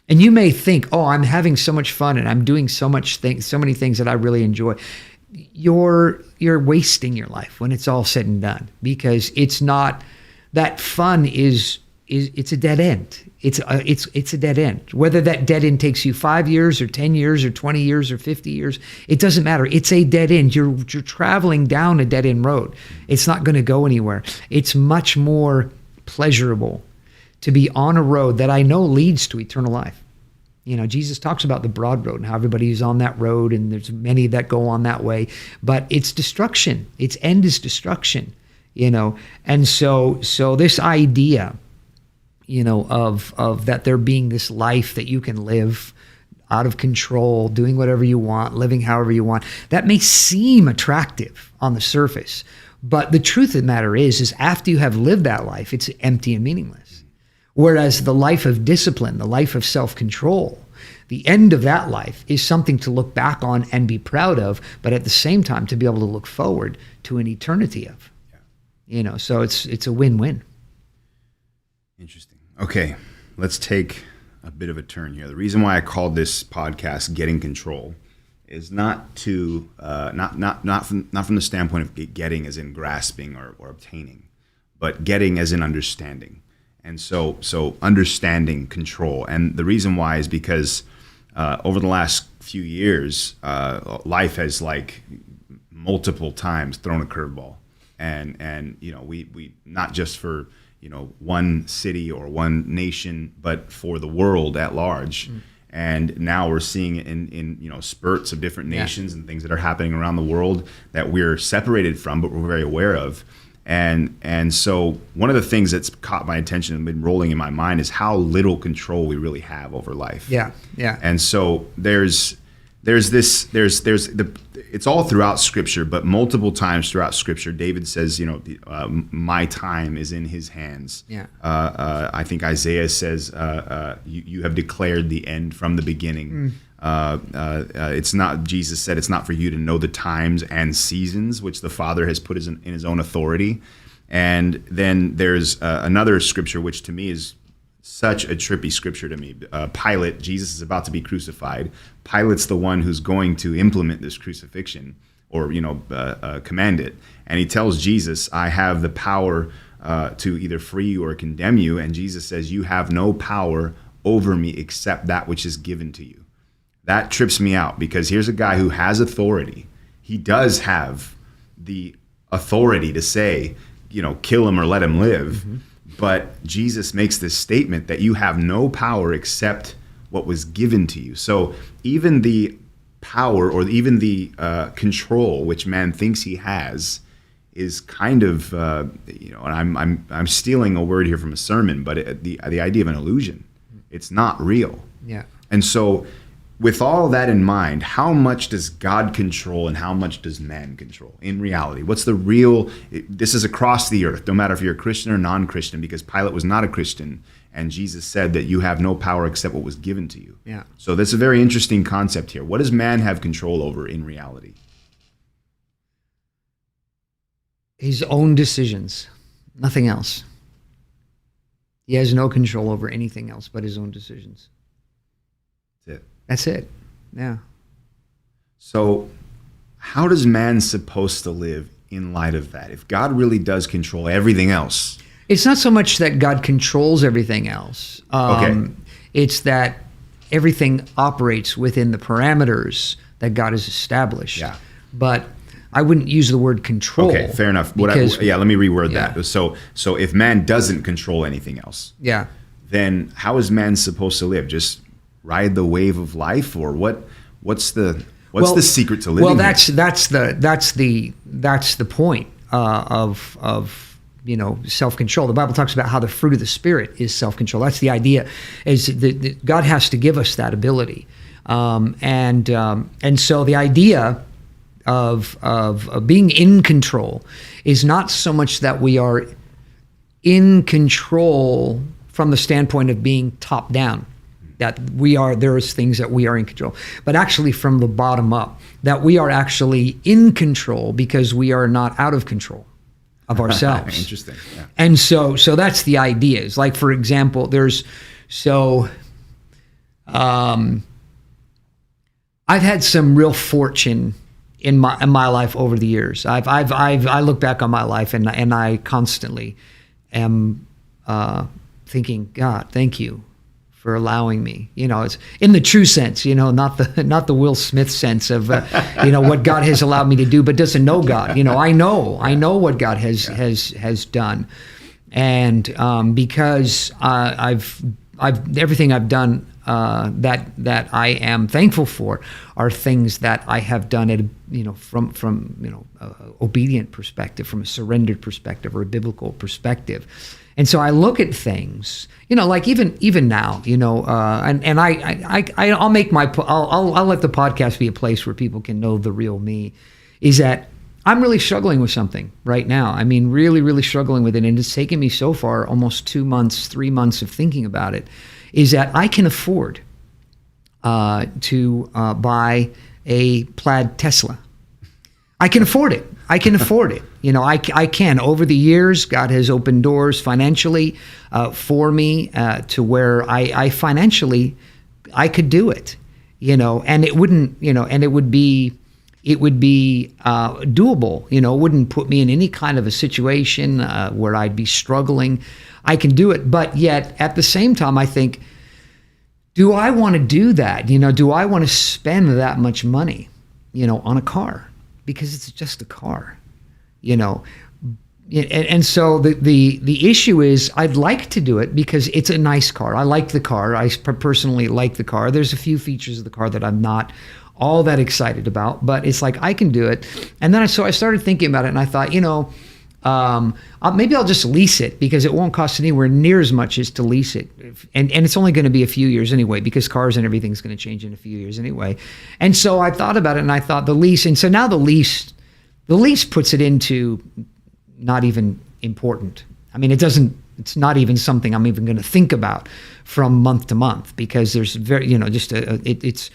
And you may think, oh, I'm having so much fun and I'm doing so many things that I really enjoy. You're wasting your life when it's all said and done, because it's not that fun it's a dead end. It's a dead end. Whether that dead end takes you 5 years or 10 years or 20 years or 50 years, it doesn't matter. It's a dead end. You're traveling down a dead end road. It's not going to go anywhere. It's much more pleasurable to be on a road that I know leads to eternal life. Jesus talks about the broad road and how everybody's on that road, and there's many that go on that way, but it's destruction. Its end is destruction, And so this idea, of that there being this life that you can live out of control, doing whatever you want, living however you want, that may seem attractive on the surface. But the truth of the matter is after you have lived that life, it's empty and meaningless. Whereas the life of discipline, the life of self-control, the end of that life is something to look back on and be proud of, but at the same time to be able to look forward to an eternity of. So it's a win-win. Interesting. Okay, let's take a bit of a turn here. The reason why I called this podcast "Getting Control" is not to not from the standpoint of getting as in grasping or obtaining, but getting as in understanding. And so understanding control. And the reason why is because over the last few years, life has like multiple times thrown a curveball. And we not just for one city or one nation, but for the world at large. And now we're seeing it in spurts of different nations and things that are happening around the world that we're separated from, but we're very aware of. And so one of the things that's caught my attention and been rolling in my mind is how little control we really have over life. Yeah. And so it's all throughout Scripture, but multiple times throughout Scripture, David says, my time is in His hands. Yeah. I think Isaiah says, you have declared the end from the beginning. It's not. Jesus said it's not for you to know the times and seasons which the Father has put in His own authority. And then there's another Scripture which to me is such a trippy scripture to me. Pilate, Jesus is about to be crucified. Pilate's the one who's going to implement this crucifixion or, command it. And he tells Jesus, I have the power to either free you or condemn you. And Jesus says, you have no power over me except that which is given to you. That trips me out because here's a guy who has authority. He does have the authority to say, kill him or let him live. Mm-hmm. But Jesus makes this statement that you have no power except what was given to you. So even the power or even the control which man thinks he has is kind of, and I'm stealing a word here from a sermon, but the idea of an illusion. It's not real. Yeah. And so with all that in mind, how much does God control and how much does man control in reality? What's the real, this is across the earth, no matter if you're a Christian or non-Christian, because Pilate was not a Christian and Jesus said that you have no power except what was given to you. Yeah. So that's a very interesting concept here. What does man have control over in reality? His own decisions, nothing else. He has no control over anything else but his own decisions. That's it. That's it. Yeah. So how does man supposed to live in light of that? If God really does control everything else. It's not so much that God controls everything else. It's that everything operates within the parameters that God has established. Yeah. But I wouldn't use the word control. Okay, fair enough. Let me reword that. So if man doesn't control anything else, then how is man supposed to live? Just ride the wave of life, or what's the secret to living? Well, that's the point of self-control. The Bible talks about how the fruit of the Spirit is self-control. That's the idea, is that God has to give us that ability, and so the idea of being in control is not so much that we are in control from the standpoint of being top down, that there's things that we are in control, but actually from the bottom up, that we are actually in control because we are not out of control of ourselves. Interesting. Yeah. And so that's the idea. Is like, for example, I've had some real fortune in my life over the years. I look back on my life and I constantly am thinking, God, thank you for allowing me. It's in the true sense, not the Will Smith sense of what God has allowed me to do, but doesn't know God. I know what God has done, and because I've everything I've done that I am thankful for are things that I have done at from obedient perspective, from a surrendered perspective or a biblical perspective. And so I look at things, like even now, and I'll let the podcast be a place where people can know the real me. Is that I'm really struggling with something right now. I mean, really, really struggling with it. And it's taken me so far, almost 2 months, 3 months of thinking about it, is that I can afford to buy a plaid Tesla. I can afford it. I can afford it. You know, I can. Over the years, God has opened doors financially for me to where I financially, I could do it, you know, and it wouldn't, you know, and it would be doable, you know, it wouldn't put me in any kind of a situation where I'd be struggling. I can do it. But yet at the same time, I think, do I want to do that? You know, do I want to spend that much money, you know, on a car? Because it's just a car, you know. And so the issue is, I'd like to do it because it's a nice car. I like the car. I personally like the car. There's a few features of the car that I'm not all that excited about, but it's like, I can do it. And then I started thinking about it, and I thought, you know, maybe I'll just lease it, because it won't cost anywhere near as much as to lease it. And it's only going to be a few years anyway, because cars and everything's going to change in a few years anyway. And so I thought about it, and I thought the lease, and so now the lease puts it into not even important. I mean, it's not even something I'm even going to think about from month to month, because there's very, you know, just it's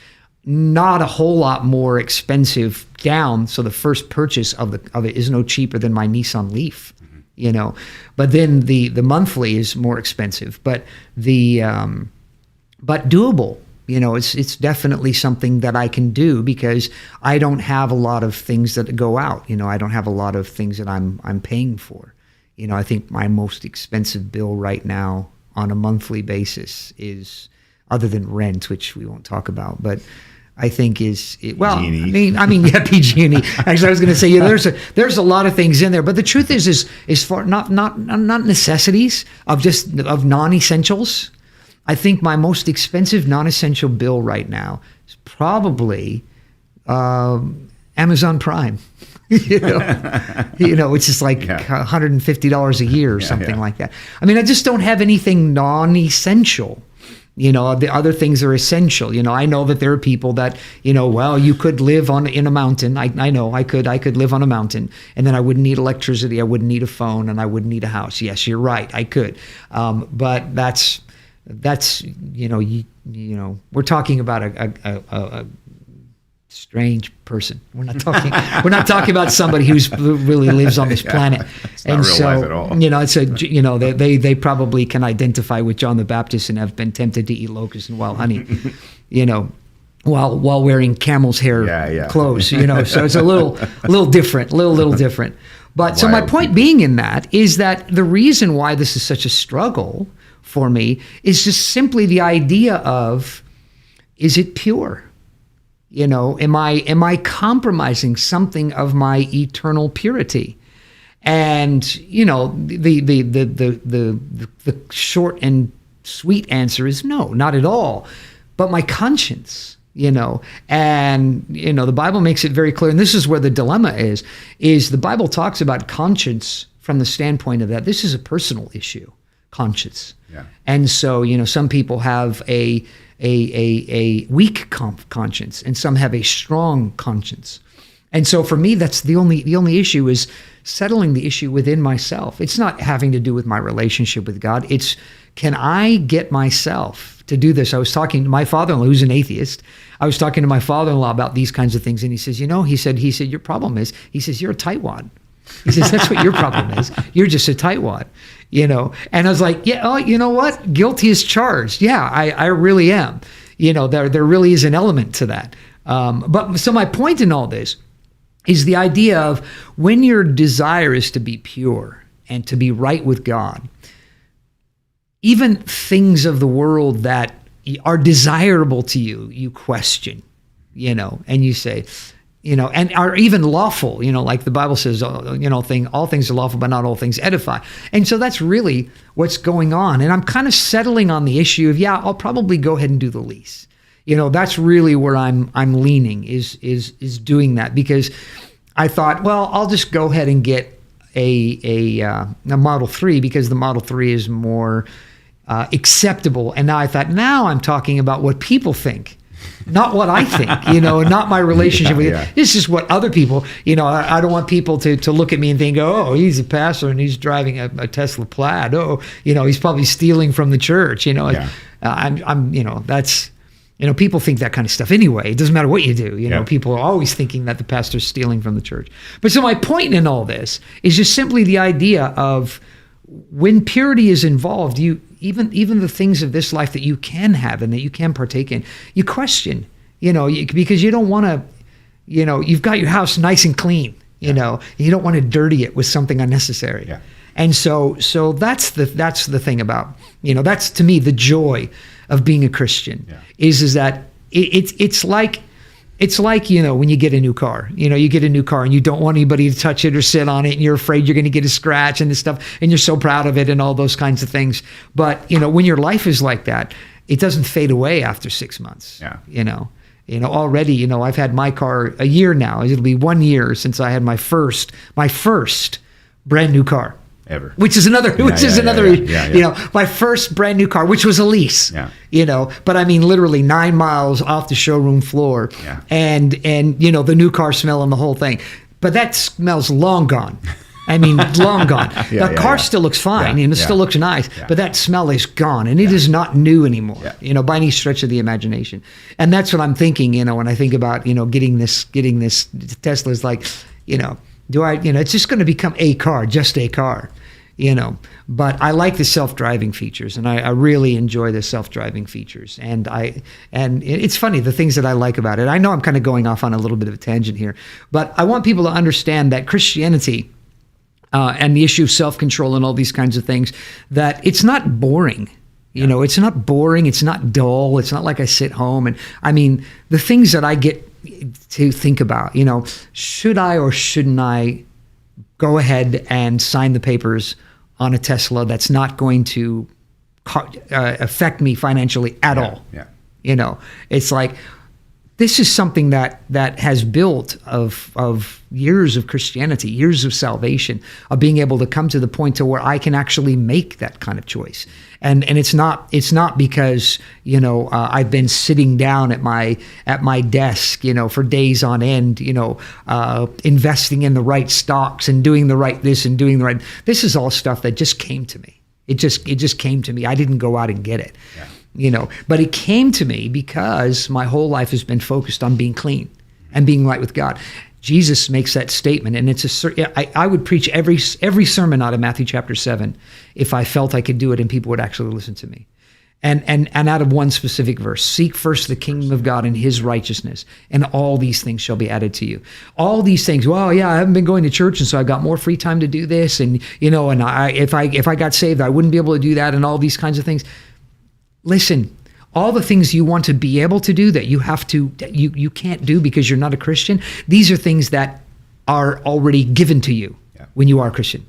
not a whole lot more expensive down. So the first purchase of it is no cheaper than my Nissan Leaf, you know. But then the monthly is more expensive, but but doable. You know, it's definitely something that I can do, because I don't have a lot of things that go out. You know, I don't have a lot of things that I'm paying for. You know, I think my most expensive bill right now on a monthly basis is, other than rent, which we won't talk about, but I think PG&E. I mean, yeah, PG&E. Actually, I was going to say, yeah, there's a lot of things in there, but the truth is for not necessities of non-essentials. I think my most expensive non-essential bill right now is probably Amazon Prime. you know, it's just like $150 a year or something like that. I mean, I just don't have anything non-essential. You know, the other things are essential. You know, I know that there are people that, you know, well, you could live in a mountain. I know I could live on a mountain, and then I wouldn't need electricity. I wouldn't need a phone, and I wouldn't need a house. Yes, you're right. I could. But that's, you know, we're talking about a strange person. We're not talking about somebody who really lives on this planet. It's not real life at all. You know, they probably can identify with John the Baptist and have been tempted to eat locusts and wild honey, you know, while wearing camel's hair clothes, you know. So it's a little different. But so my point being in that is that the reason why this is such a struggle for me is just simply the idea of, is it pure? You know, am I compromising something of my eternal purity? And you know, the short and sweet answer is no, not at all. But my conscience, you know, and you know, the Bible makes it very clear, and this is where the dilemma is the Bible talks about conscience from the standpoint of that this is a personal issue, conscience. Yeah. And so, you know, some people have a weak conscience, and some have a strong conscience. And so for me, that's the only issue is settling the issue within myself. It's not having to do with my relationship with God. It's, can I get myself to do this? I was talking to my father-in-law, who's an atheist. I was talking to my father-in-law about these kinds of things, and he says, you know, he said, your problem is, he says, you're a tightwad. He says, that's what your problem is. You're just a tightwad, you know? And I was like, yeah, oh, you know what? Guilty as charged. Yeah, I really am. You know, there really is an element to that. But so my point in all this is the idea of, when your desire is to be pure and to be right with God, even things of the world that are desirable to you, you question, you know, and you say, you know, and are even lawful, you know, like the Bible says, you know, all things are lawful, but not all things edify. And so that's really what's going on. And I'm kind of settling on the issue of, yeah, I'll probably go ahead and do the lease. You know, that's really where I'm leaning is doing that, because I thought, well, I'll just go ahead and get a Model 3, because the Model 3 is more acceptable. And now I thought, now I'm talking about what people think. not what I think, not my relationship with you. This is what other people, I don't want people to look at me and think, oh, he's a pastor and he's driving a Tesla Plaid. Oh, he's probably stealing from the church. That's, people think that kind of stuff anyway. It doesn't matter what you do. People are always thinking that the pastor's stealing from the church. But so my point in all this is just simply the idea of when purity is involved, even the things of this life that you can have and that you can partake in, you question, because you don't want to, you've got your house nice and clean, you don't want to dirty it with something unnecessary. Yeah. And so that's the thing about, that's to me the joy of being a Christian is that it's like when you get a new car, you get a new car and you don't want anybody to touch it or sit on it, and you're afraid you're going to get a scratch and this stuff, and you're so proud of it and all those kinds of things. But when your life is like that, it doesn't fade away after 6 months. Already, I've had my car a year now. It'll be 1 year since I had my first brand new car. Ever. Which is another, my first brand new car, which was a lease, but I mean, literally 9 miles off the showroom floor, and the new car smell and the whole thing. But that smell's long gone. I mean, long gone. The car still looks fine, and it still looks nice, but that smell is gone, and it is not new anymore, by any stretch of the imagination. And that's what I'm thinking, when I think about, getting this Tesla is like, it's just going to become a car, just a car, but I like the self-driving features, and I really enjoy the self-driving features. And it's funny, the things that I like about it. I know I'm kind of going off on a little bit of a tangent here, but I want people to understand that Christianity, and the issue of self-control and all these kinds of things, that it's not boring. It's not boring. It's not dull. It's not like I sit home. And I mean, the things that I get to think about, should I or shouldn't I go ahead and sign the papers on a Tesla that's not going to affect me financially at all? It's like, this is something that has built of years of Christianity, years of salvation, of being able to come to the point to where I can actually make that kind of choice. And it's not because I've been sitting down at my desk for days on end, investing in the right stocks and doing the right this and doing the right. This is all stuff that just came to me. It just came to me. I didn't go out and get it. But it came to me because my whole life has been focused on being clean and being right with God. Jesus makes that statement, and I would preach every sermon out of Matthew chapter 7 if I felt I could do it and people would actually listen to me. And out of one specific verse, seek first the kingdom of God and his righteousness, and all these things shall be added to you. All these things, well, yeah, I haven't been going to church, and so I got more free time to do this, and and if I got saved, I wouldn't be able to do that, and all these kinds of things. Listen, all the things you want to be able to do that you can't do because you're not a Christian, these are things that are already given to you when you are a Christian.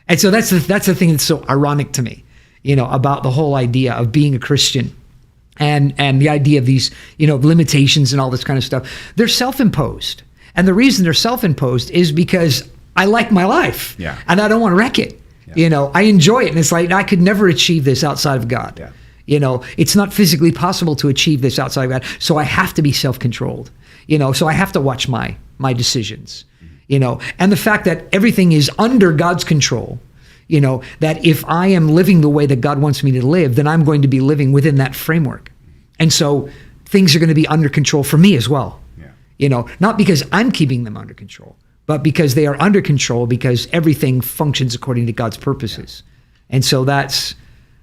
And so that's the thing that's so ironic to me, about the whole idea of being a Christian and the idea of these, limitations and all this kind of stuff. They're self-imposed. And the reason they're self-imposed is because I like my life and I don't want to wreck it. I enjoy it. And it's like, I could never achieve this outside of God. It's not physically possible to achieve this outside of God. So I have to be self-controlled, so I have to watch my decisions, and the fact that everything is under God's control, that if I am living the way that God wants me to live, then I'm going to be living within that framework. And so things are going to be under control for me as well, not because I'm keeping them under control, but because they are under control because everything functions according to God's purposes. And so that's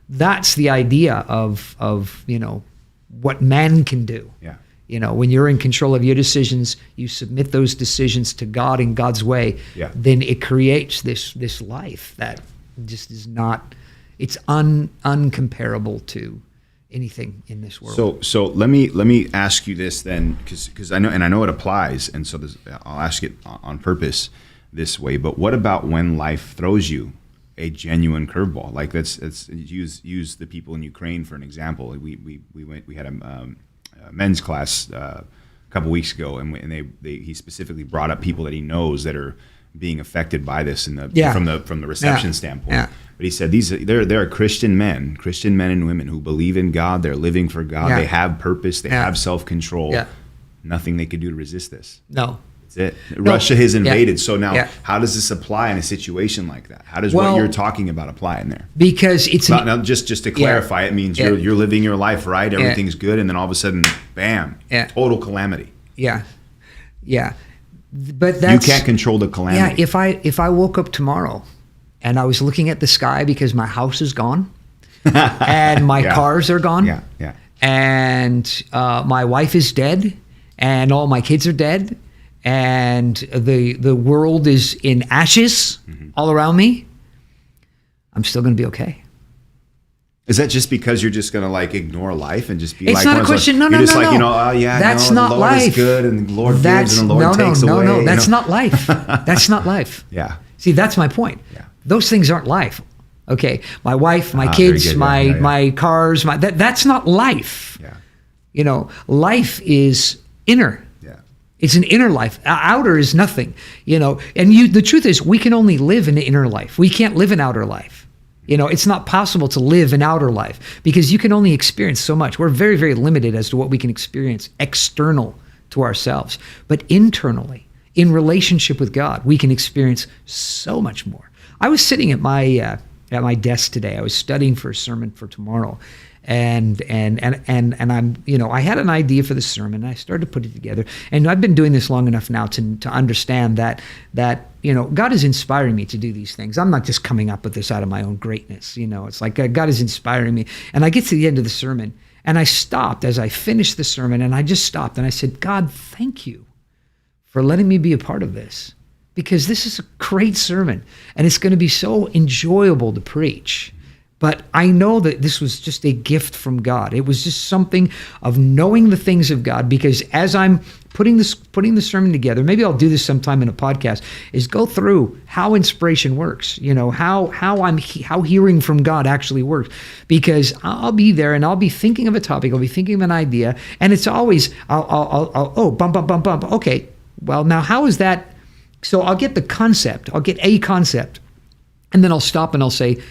the idea of what man can do. When you're in control of your decisions, you submit those decisions to God in God's way, then it creates this life that just is not, it's uncomparable to anything in this world. So let me ask you this then, because I know it applies, and so I'll ask it on purpose this way. But what about when life throws you a genuine curveball? Like let's use the people in Ukraine for an example. We had a men's class a couple weeks ago, and he specifically brought up people that he knows that are being affected by this in the Yeah. from the reception standpoint. Yeah. But he said there are Christian men and women who believe in God. They're living for God. Yeah. They have purpose. They Yeah. have self-control. Yeah. Nothing they could do to resist this. No. That's it. Russia has invaded. Yeah. So now, Yeah. how does this apply in a situation like that? How does Well, what you're talking about apply in there? Because it's Now, just to clarify, it means Yeah. you're living your life right. Everything's good, and then all of a sudden, bam, Yeah. total calamity. yeah. But that's You can't control the calamity. Yeah, if I woke up tomorrow and I was looking at the sky because my house is gone and my Yeah. cars are gone, Yeah. and my wife is dead and all my kids are dead and the world is in ashes all around me, I'm still going to be okay. Is that just because you're just gonna like ignore life and just be It's like, not a question. No, you're just like, no. oh yeah, That's no, not the Lord life. is good and the Lord gives and the Lord takes away. No. you That's know? not life. That's not life. Yeah. See, that's my point. Yeah. Those things aren't life. Okay, my wife, my Very kids, good. my Yeah. my cars, that's not life. Yeah. Life is inner. Yeah. It's an inner life. Outer is nothing. And the truth is, we can only live in the inner life. We can't live in outer life. It's not possible to live in outer life because you can only experience so much. We're very, very limited as to what we can experience external to ourselves. But internally, in relationship with God, we can experience so much more. I was sitting at my desk today. I was studying for a sermon for tomorrow. And I'm, I had an idea for the sermon and I started to put it together. And I've been doing this long enough now to understand that God is inspiring me to do these things. I'm not just coming up with this out of my own greatness. It's like God is inspiring me. And I get to the end of the sermon and I stopped as I finished the sermon and I just stopped and I said, God, thank you for letting me be a part of this because this is a great sermon and it's going to be so enjoyable to preach. But I know that this was just a gift from God. It was just something of knowing the things of God because as I'm putting the sermon together, maybe I'll do this sometime in a podcast, is go through how inspiration works, how hearing from God actually works. Because I'll be there and I'll be thinking of a topic, I'll be thinking of an idea, and it's always, bump. Okay, well, now how is that? So I'll get the concept, I'll get a concept, and then I'll stop and I'll say,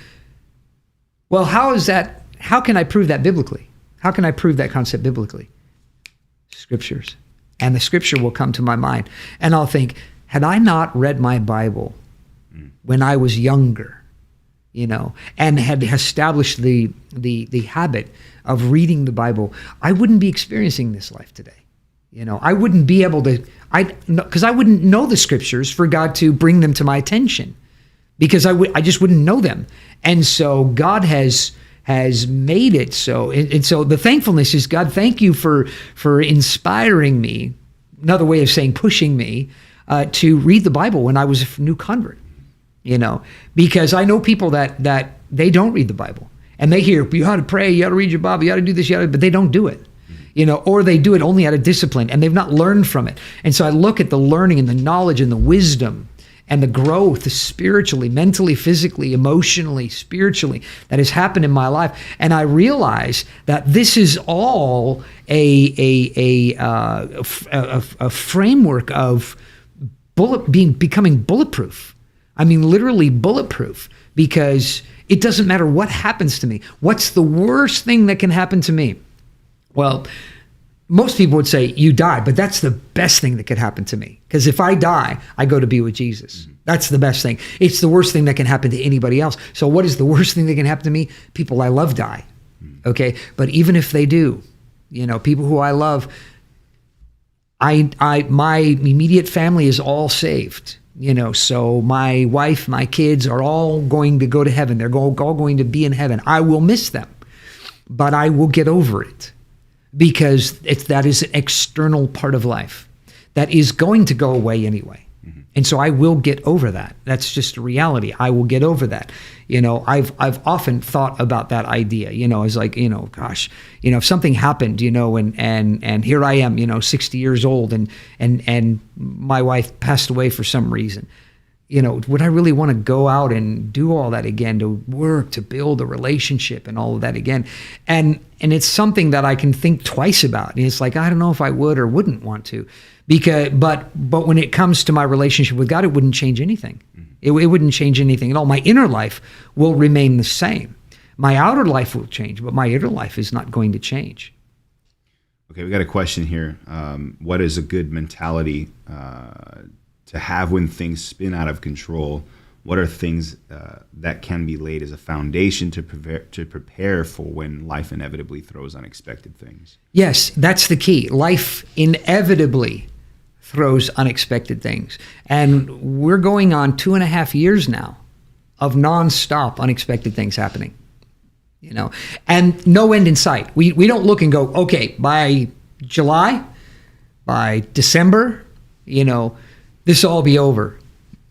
well, how is that? How can I prove that biblically? How can I prove that concept biblically? Scriptures. And the scripture will come to my mind. And I'll think, had I not read my Bible when I was younger, and had established the habit of reading the Bible, I wouldn't be experiencing this life today. I wouldn't be able to, because I wouldn't know the scriptures for God to bring them to my attention. Because I just wouldn't know them. And so God has made it so. And so the thankfulness is, God, thank you for inspiring me, another way of saying pushing me, to read the Bible when I was a new convert. Because I know people that they don't read the Bible. And they hear, you ought to pray, you ought to read your Bible, you ought to do this, but they don't do it. Or they do it only out of discipline and they've not learned from it. And so I look at the learning and the knowledge and the wisdom and the growth spiritually, mentally, physically, emotionally, spiritually that has happened in my life. And I realize that this is all a framework of becoming bulletproof. I mean, literally bulletproof, because it doesn't matter what happens to me. What's the worst thing that can happen to me? Well, most people would say you die, but that's the best thing that could happen to me. Because if I die, I go to be with Jesus. That's the best thing. It's the worst thing that can happen to anybody else. So what is the worst thing that can happen to me? People I love die. Okay. But even if they do, people who I love, my immediate family is all saved. So my wife, my kids are all going to go to heaven. They're all going to be in heaven. I will miss them, but I will get over it. Because that is an external part of life that is going to go away anyway. And so I will get over that. That's just a reality. I will get over that. I've often thought about that idea, as like, gosh, if something happened, and here I am, 60 years old and my wife passed away for some reason. would I really want to go out and do all that again, to work, to build a relationship and all of that again? And it's something that I can think twice about. And it's like, I don't know if I would or wouldn't want to, but when it comes to my relationship with God, it wouldn't change anything. It wouldn't change anything at all. My inner life will remain the same. My outer life will change, but my inner life is not going to change. Okay, we got a question here. What is a good mentality to have when things spin out of control? What are things that can be laid as a foundation to prepare for when life inevitably throws unexpected things? Yes, that's the key. Life inevitably throws unexpected things. And we're going on 2.5 years now of nonstop unexpected things happening. And no end in sight. We don't look and go, okay, by July, by December, this will all be over.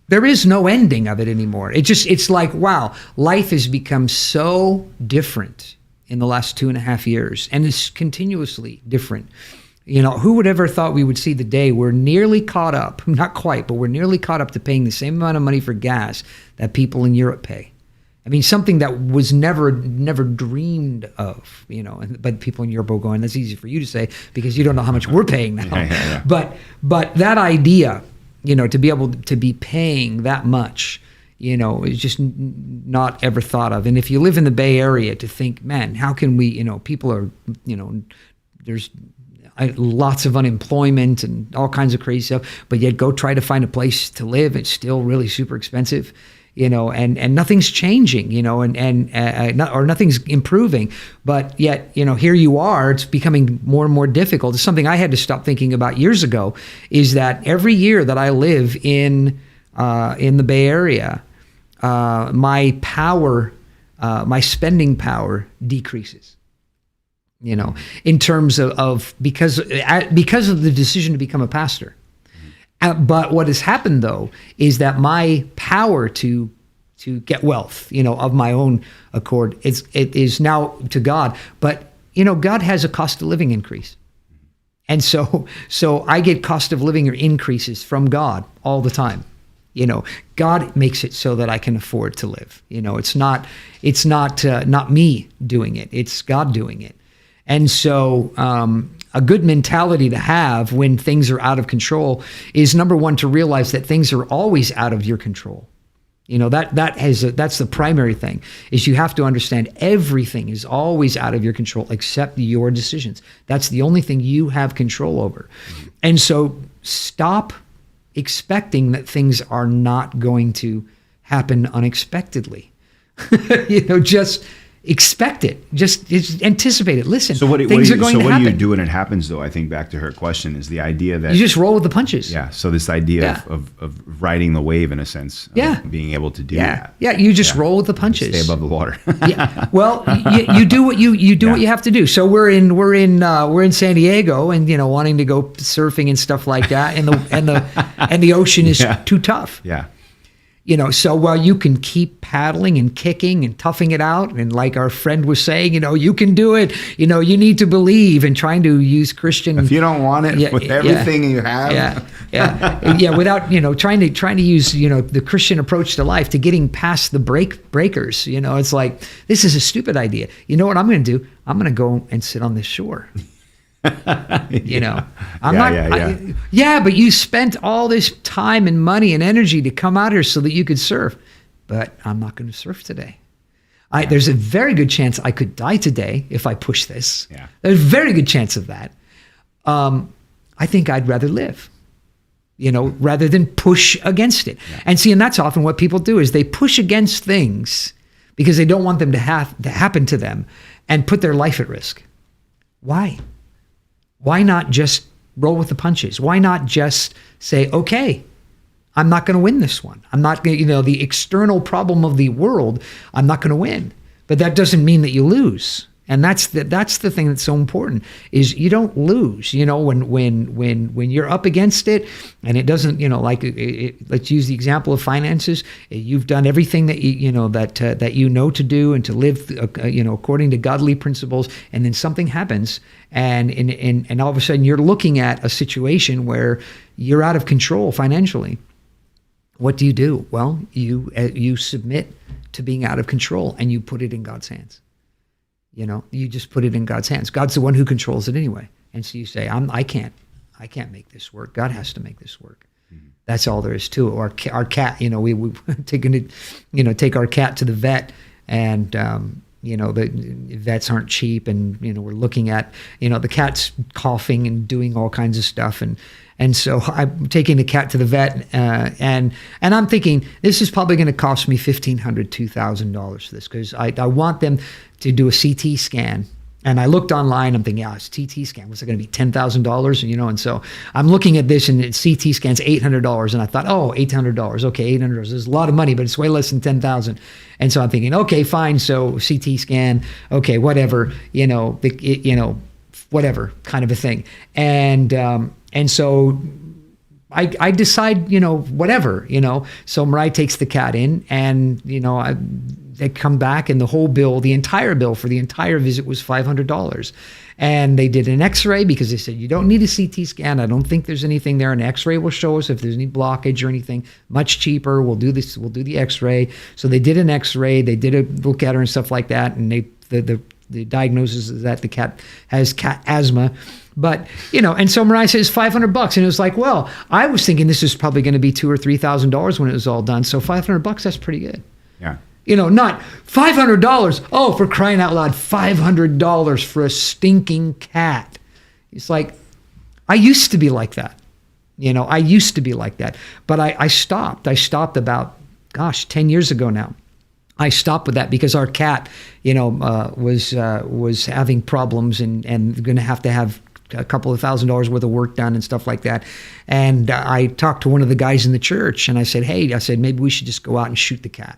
There is no ending of it anymore. It's like, wow, life has become so different in the last 2.5 years, and it's continuously different. Who would ever thought we would see the day we're nearly caught up, not quite, but we're nearly caught up to paying the same amount of money for gas that people in Europe pay. I mean, something that was never dreamed of, but people in Europe are going, that's easy for you to say because you don't know how much we're paying now. Yeah. But that idea, to be able to be paying that much, is just not ever thought of. And if you live in the Bay Area, to think, man, how can we, people are, there's lots of unemployment and all kinds of crazy stuff, but yet go try to find a place to live. It's still really super expensive, and nothing's changing, or nothing's improving. But yet, here you are, it's becoming more and more difficult. It's something I had to stop thinking about years ago, is that every year that I live in the Bay Area, my power, my spending power decreases. In terms of because of the decision to become a pastor. But what has happened though is that my power to get wealth, of my own accord, it is now to God. But God has a cost of living increase, and so I get cost of living increases from God all the time. God makes it so that I can afford to live. It's not me doing it; it's God doing it. And so a good mentality to have when things are out of control is, number one, to realize that things are always out of your control. That's the primary thing, is you have to understand everything is always out of your control except your decisions. That's the only thing you have control over. And so stop expecting that things are not going to happen unexpectedly. Just expect it. Just anticipate it. Listen, things are going to happen. Do you do when it happens, though? I think back to her question is the idea that you just roll with the punches. Yeah. So this idea of riding the wave, in a sense, of being able to do that. Yeah. You just roll with the punches. Stay above the water. Yeah. Well, you do what you do what you have to do. So we're in San Diego, and wanting to go surfing and stuff like that, and the ocean is too tough. Yeah. So while you can keep paddling and kicking and toughing it out, and like our friend was saying, you can do it, you need to believe, and trying to use Christian. If you don't want it with everything you have. Without, trying to use, the Christian approach to life, to getting past the breakers, it's like, this is a stupid idea. You know what I'm going to do? I'm going to go and sit on this shore. But you spent all this time and money and energy to come out here so that you could surf. But I'm not going to surf today. There's a very good chance I could die today if I push this. Yeah. There's a very good chance of that. I think I'd rather live, rather than push against it. Yeah. And that's often what people do, is they push against things because they don't want them to happen to them and put their life at risk. Why? Why not just roll with the punches? Why not just say, okay, I'm not going to win this one. I'm not going to, the external problem of the world, I'm not going to win. But that doesn't mean that you lose. And that's the thing that's so important, is you don't lose. When you're up against it, and it doesn't, let's use the example of finances. You've done everything that that you know to do and to live, according to godly principles, and then something happens, and all of a sudden you're looking at a situation where you're out of control financially. what do you do? Well, you submit to being out of control, and you put it in God's hands. You just put it in God's hands. God's the one who controls it anyway. And so you say, I can't make this work. God has to make this work. Mm-hmm. That's all there is to it. Our cat, we take our cat to the vet, and the vets aren't cheap, and we're looking at the cat's coughing and doing all kinds of stuff, and so I'm taking the cat to the vet, and I'm thinking this is probably going to cost me $1,500, $2,000 for this, because I want them to do a CT scan. And I looked online, I'm thinking, it's CT scan. What's it going to be, $10,000? And so I'm looking at this, and CT scan's $800. And I thought, $800. Okay, $800. There's a lot of money, but it's way less than $10,000. And so I'm thinking, okay, fine. So CT scan, okay, whatever, whatever kind of a thing. And so I decide, whatever, So Mariah takes the cat in, and, they come back, and the entire bill for the entire visit was $500. And they did an x-ray, because they said, you don't need a CT scan. I don't think there's anything there. An x-ray will show us if there's any blockage or anything. Much cheaper. We'll do this. We'll do the x-ray. So they did an x-ray. They did a look at her and stuff like that. And the diagnosis is that the cat has cat asthma. But, and so Mariah says $500. And it was like, well, I was thinking this is probably going to be $2,000 or $3,000 when it was all done. So $500, that's pretty good. Yeah. Not $500. Oh, for crying out loud, $500 for a stinking cat. It's like, I used to be like that. I used to be like that. But I stopped. I stopped about, 10 years ago now. I stopped with that because our cat, was having problems and going to have a couple of $1,000s worth of work done and stuff like that. And I talked to one of the guys in the church, and I said, maybe we should just go out and shoot the cat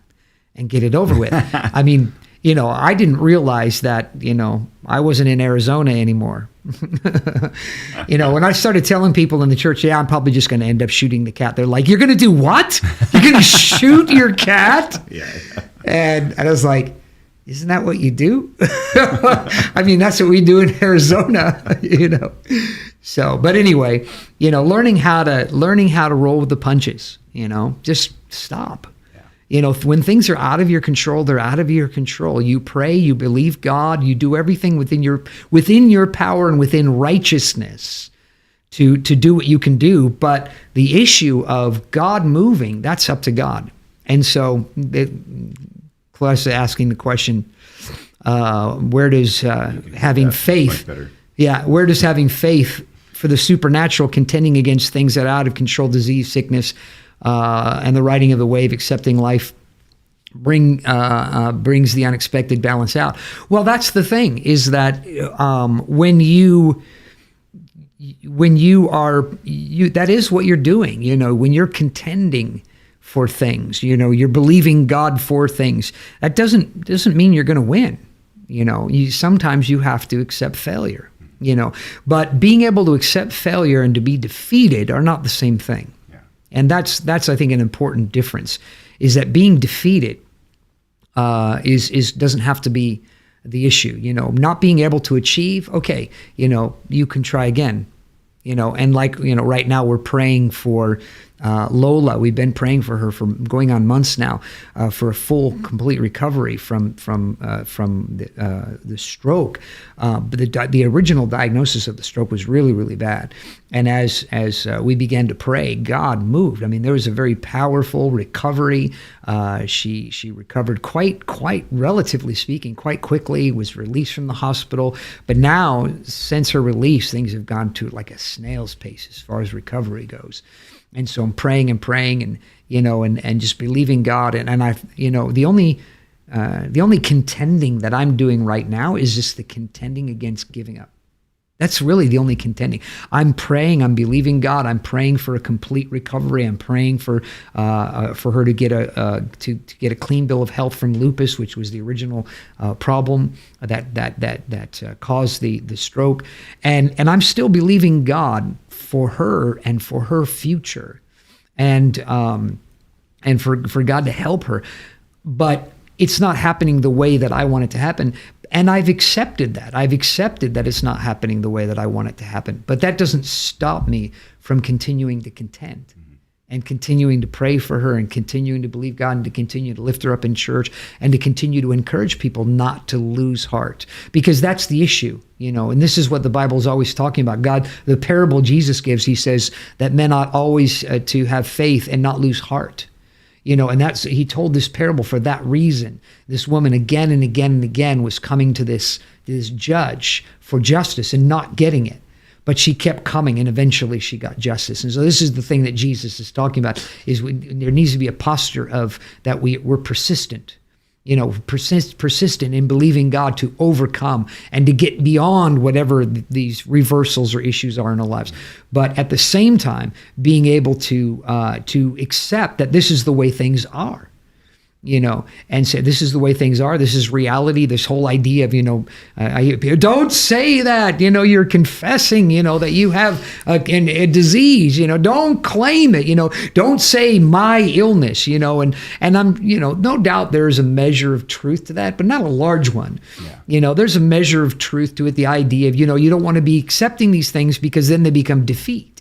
and get it over with. I mean, I didn't realize that, I wasn't in Arizona anymore. When I started telling people in the church, I'm probably just going to end up shooting the cat. They're like, you're going to do what? You're going to shoot your cat? Yeah. And I was like, isn't that what you do? I mean, that's what we do in Arizona, So, but anyway, learning how to roll with the punches, just stop. When things are out of your control, they're out of your control. You pray, you believe God, you do everything within your power and within righteousness to do what you can do. But the issue of God moving, that's up to God. And so, Clarissa asking the question, where does having faith? Where does having faith for the supernatural, contending against things that are out of control, disease, sickness, and the riding of the wave, accepting life, brings the unexpected balance out? Well, that's the thing, is that when you are, that is what you're doing. When you're contending for things, you're believing God for things. That doesn't mean you're going to win. Sometimes you have to accept failure. But being able to accept failure and to be defeated are not the same thing. And that's I think an important difference, is that being defeated is doesn't have to be the issue. Not being able to achieve, okay, you can try again. And right now we're praying for Lola. We've been praying for her for going on months now, for a full, complete recovery from the stroke. But the original diagnosis of the stroke was really, really bad. And as we began to pray, God moved. I mean, there was a very powerful recovery. She recovered quite relatively speaking, quite quickly. Was released from the hospital. But now, since her release, things have gone to like a snail's pace as far as recovery goes. And so I'm praying and and just believing God. And I, the only contending that I'm doing right now is just the contending against giving up. That's really the only contending. I'm praying, I'm believing God. I'm praying for a complete recovery. I'm praying for her to get a clean bill of health from lupus, which was the original problem that caused the stroke. And I'm still believing God for her and for her future, and for God to help her. But it's not happening the way that I want it to happen. And I've accepted that. I've accepted that it's not happening the way that I want it to happen. But that doesn't stop me from continuing to contend and continuing to pray for her and continuing to believe God and to continue to lift her up in church and to continue to encourage people not to lose heart, because that's the issue, and this is what the Bible is always talking about. God, the parable Jesus gives, he says that men ought always to have faith and not lose heart. And he told this parable for that reason. This woman again and again and again was coming to this judge for justice and not getting it. But she kept coming, and eventually she got justice. And so this is the thing that Jesus is talking about, is there needs to be a posture of that we're persistent. Persistent in believing God to overcome and to get beyond whatever these reversals or issues are in our lives. But at the same time, being able to accept that this is the way things are, and say, this is the way things are. This is reality. This whole idea of, don't say that, you're confessing, that you have a disease, don't claim it, don't say my illness, and I'm, no doubt there's a measure of truth to that, but not a large one. Yeah. There's a measure of truth to it. The idea of, you don't want to be accepting these things because then they become defeat.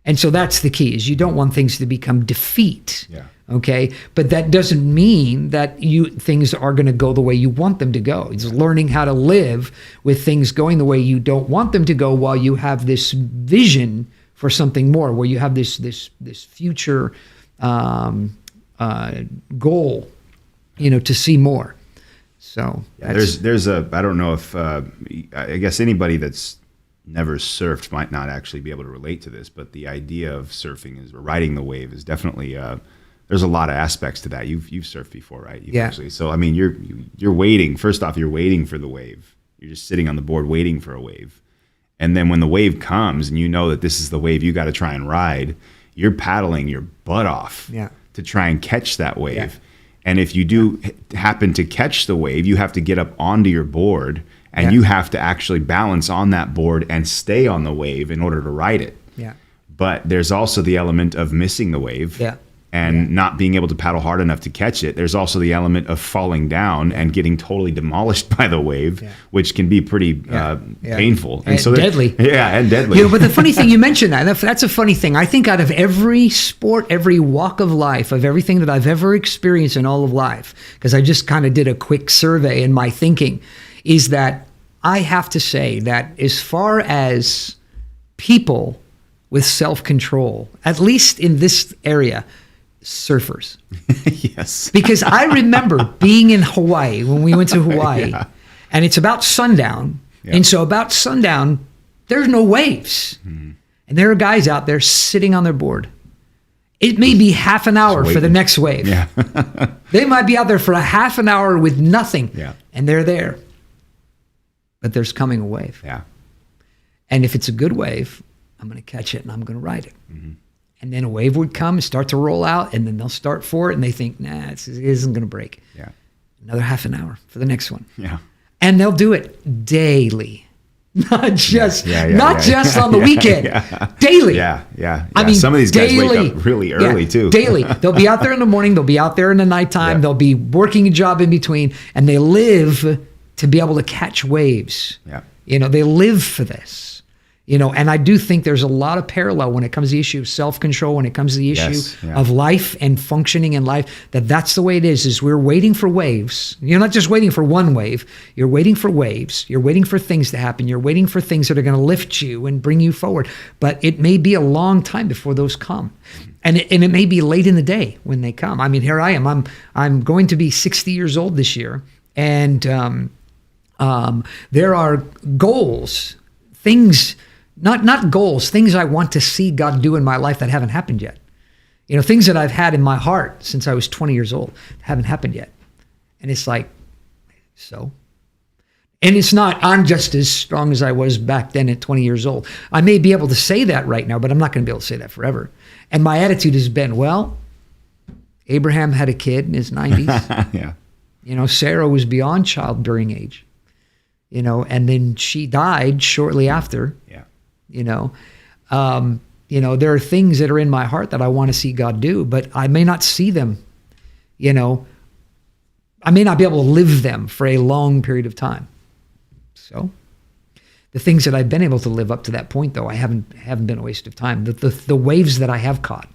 And so that's the key, is you don't want things to become defeat. Yeah. Okay, but that doesn't mean that things are going to go the way you want them to go. It's learning how to live with things going the way you don't want them to go, while you have this vision for something more, where you have this future goal, to see more. So there's I don't know if I guess anybody that's never surfed might not actually be able to relate to this, but the idea of surfing is riding the wave is definitely. There's a lot of aspects to that. You've surfed before, right? Actually, so I mean, you're waiting. First off, you're waiting for the wave. You're just sitting on the board waiting for a wave, and then when the wave comes, and you know that this is the wave you got to try and ride, you're paddling your butt off to try and catch that wave. Yeah. And if you do happen to catch the wave, you have to get up onto your board, and you have to actually balance on that board and stay on the wave in order to ride it. Yeah. But there's also the element of missing the wave. Yeah. And not being able to paddle hard enough to catch it. There's also the element of falling down and getting totally demolished by the wave, which can be pretty painful. And so deadly. Yeah, and deadly. But the funny thing, you mentioned that's a funny thing. I think out of every sport, every walk of life, of everything that I've ever experienced in all of life, because I just kind of did a quick survey in my thinking, is that I have to say that as far as people with self-control, at least in this area, surfers. Yes. Because I remember being in Hawaii, when we went to Hawaii, and it's about sundown. Yeah. And so about sundown, there's no waves. Mm-hmm. And there are guys out there sitting on their board. It may be half an hour for the next wave. Yeah. They might be out there for a half an hour with nothing. Yeah. And they're there. But there's coming a wave. Yeah. And if it's a good wave, I'm going to catch it and I'm going to ride it. Mm-hmm. And then a wave would come and start to roll out, and then they'll start for it, and they think, it isn't going to break. Yeah. Another half an hour for the next one. Yeah. And they'll do it daily, not just on the weekend. Yeah. Daily. Yeah, yeah. I mean, some of these guys wake up really early too. Daily. They'll be out there in the morning. They'll be out there in the nighttime. Yeah. They'll be working a job in between, and they live to be able to catch waves. Yeah. They live for this. And I do think there's a lot of parallel when it comes to the issue of self-control, when it comes to the issue of life and functioning in life, that's the way it is we're waiting for waves. You're not just waiting for one wave. You're waiting for waves. You're waiting for things to happen. You're waiting for things that are going to lift you and bring you forward. But it may be a long time before those come. And it may be late in the day when they come. I mean, here I am. I'm going to be 60 years old this year. And there are goals, things... Not goals, things I want to see God do in my life that haven't happened yet. Things that I've had in my heart since I was 20 years old haven't happened yet. And it's like, so? And it's not, I'm just as strong as I was back then at 20 years old. I may be able to say that right now, but I'm not going to be able to say that forever. And my attitude has been, well, Abraham had a kid in his 90s. Yeah. Sarah was beyond childbearing age. And then she died shortly after. Yeah. There are things that are in my heart that I want to see God do, but I may not see them, I may not be able to live them for a long period of time. So the things that I've been able to live up to that point, though, I haven't been a waste of time. The waves that I have caught,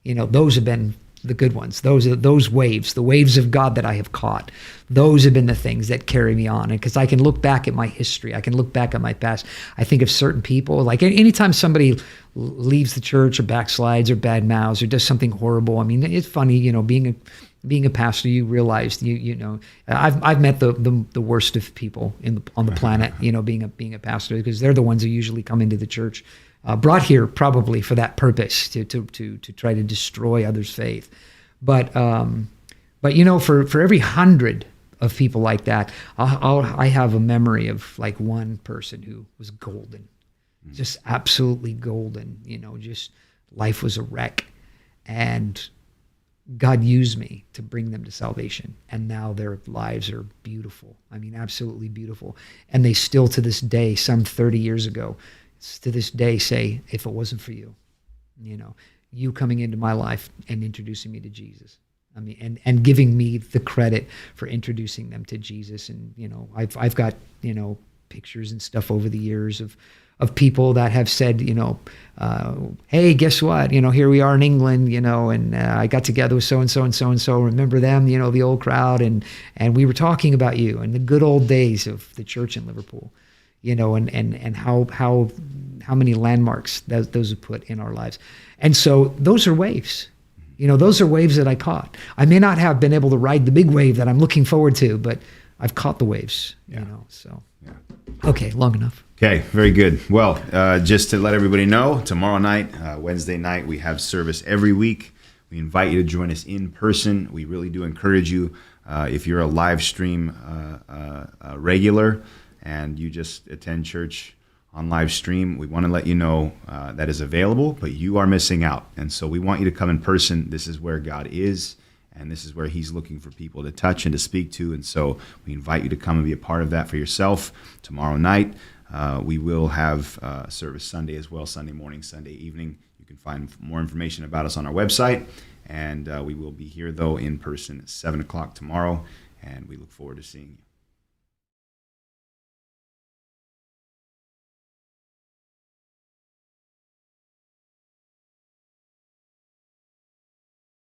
Those have been the good ones. Those waves, the waves of God that I have caught. Those have been the things that carry me on. And because I can look back at my history, I can look back at my past. I think of certain people, like anytime somebody leaves the church or backslides or bad mouths or does something horrible. I mean, it's funny, being a pastor, you realize I've met the worst of people on the planet. Being a pastor, because they're the ones who usually come into the church, brought here probably for that purpose to try to destroy others' faith. But for every 100 of people like that, I have a memory of like one person who was golden, just absolutely golden. Just life was a wreck, and God used me to bring them to salvation, and now their lives are beautiful. I mean, absolutely beautiful. And they still, to this day, some 30 years ago, to this day say, if it wasn't for you, you coming into my life and introducing me to Jesus. I mean, and giving me the credit for introducing them to Jesus. And, I've got, pictures and stuff over the years of people that have said, hey, guess what? Here we are in England, and I got together with so-and-so and so-and-so. Remember them, the old crowd. And we were talking about you and the good old days of the church in Liverpool, and how many landmarks those have put in our lives. And so those are waves. Those are waves that I caught. I may not have been able to ride the big wave that I'm looking forward to, but I've caught the waves, so. Yeah. Okay, long enough. Okay, very good. Well, just to let everybody know, tomorrow night, Wednesday night, we have service every week. We invite you to join us in person. We really do encourage you. If you're a live stream regular and you just attend church on live stream, we want to let you know that is available, but you are missing out. And so we want you to come in person. This is where God is, and this is where he's looking for people to touch and to speak to. And so we invite you to come and be a part of that for yourself tomorrow night. We will have service Sunday as well, Sunday morning, Sunday evening. You can find more information about us on our website. And we will be here, though, in person at 7 o'clock tomorrow. And we look forward to seeing you.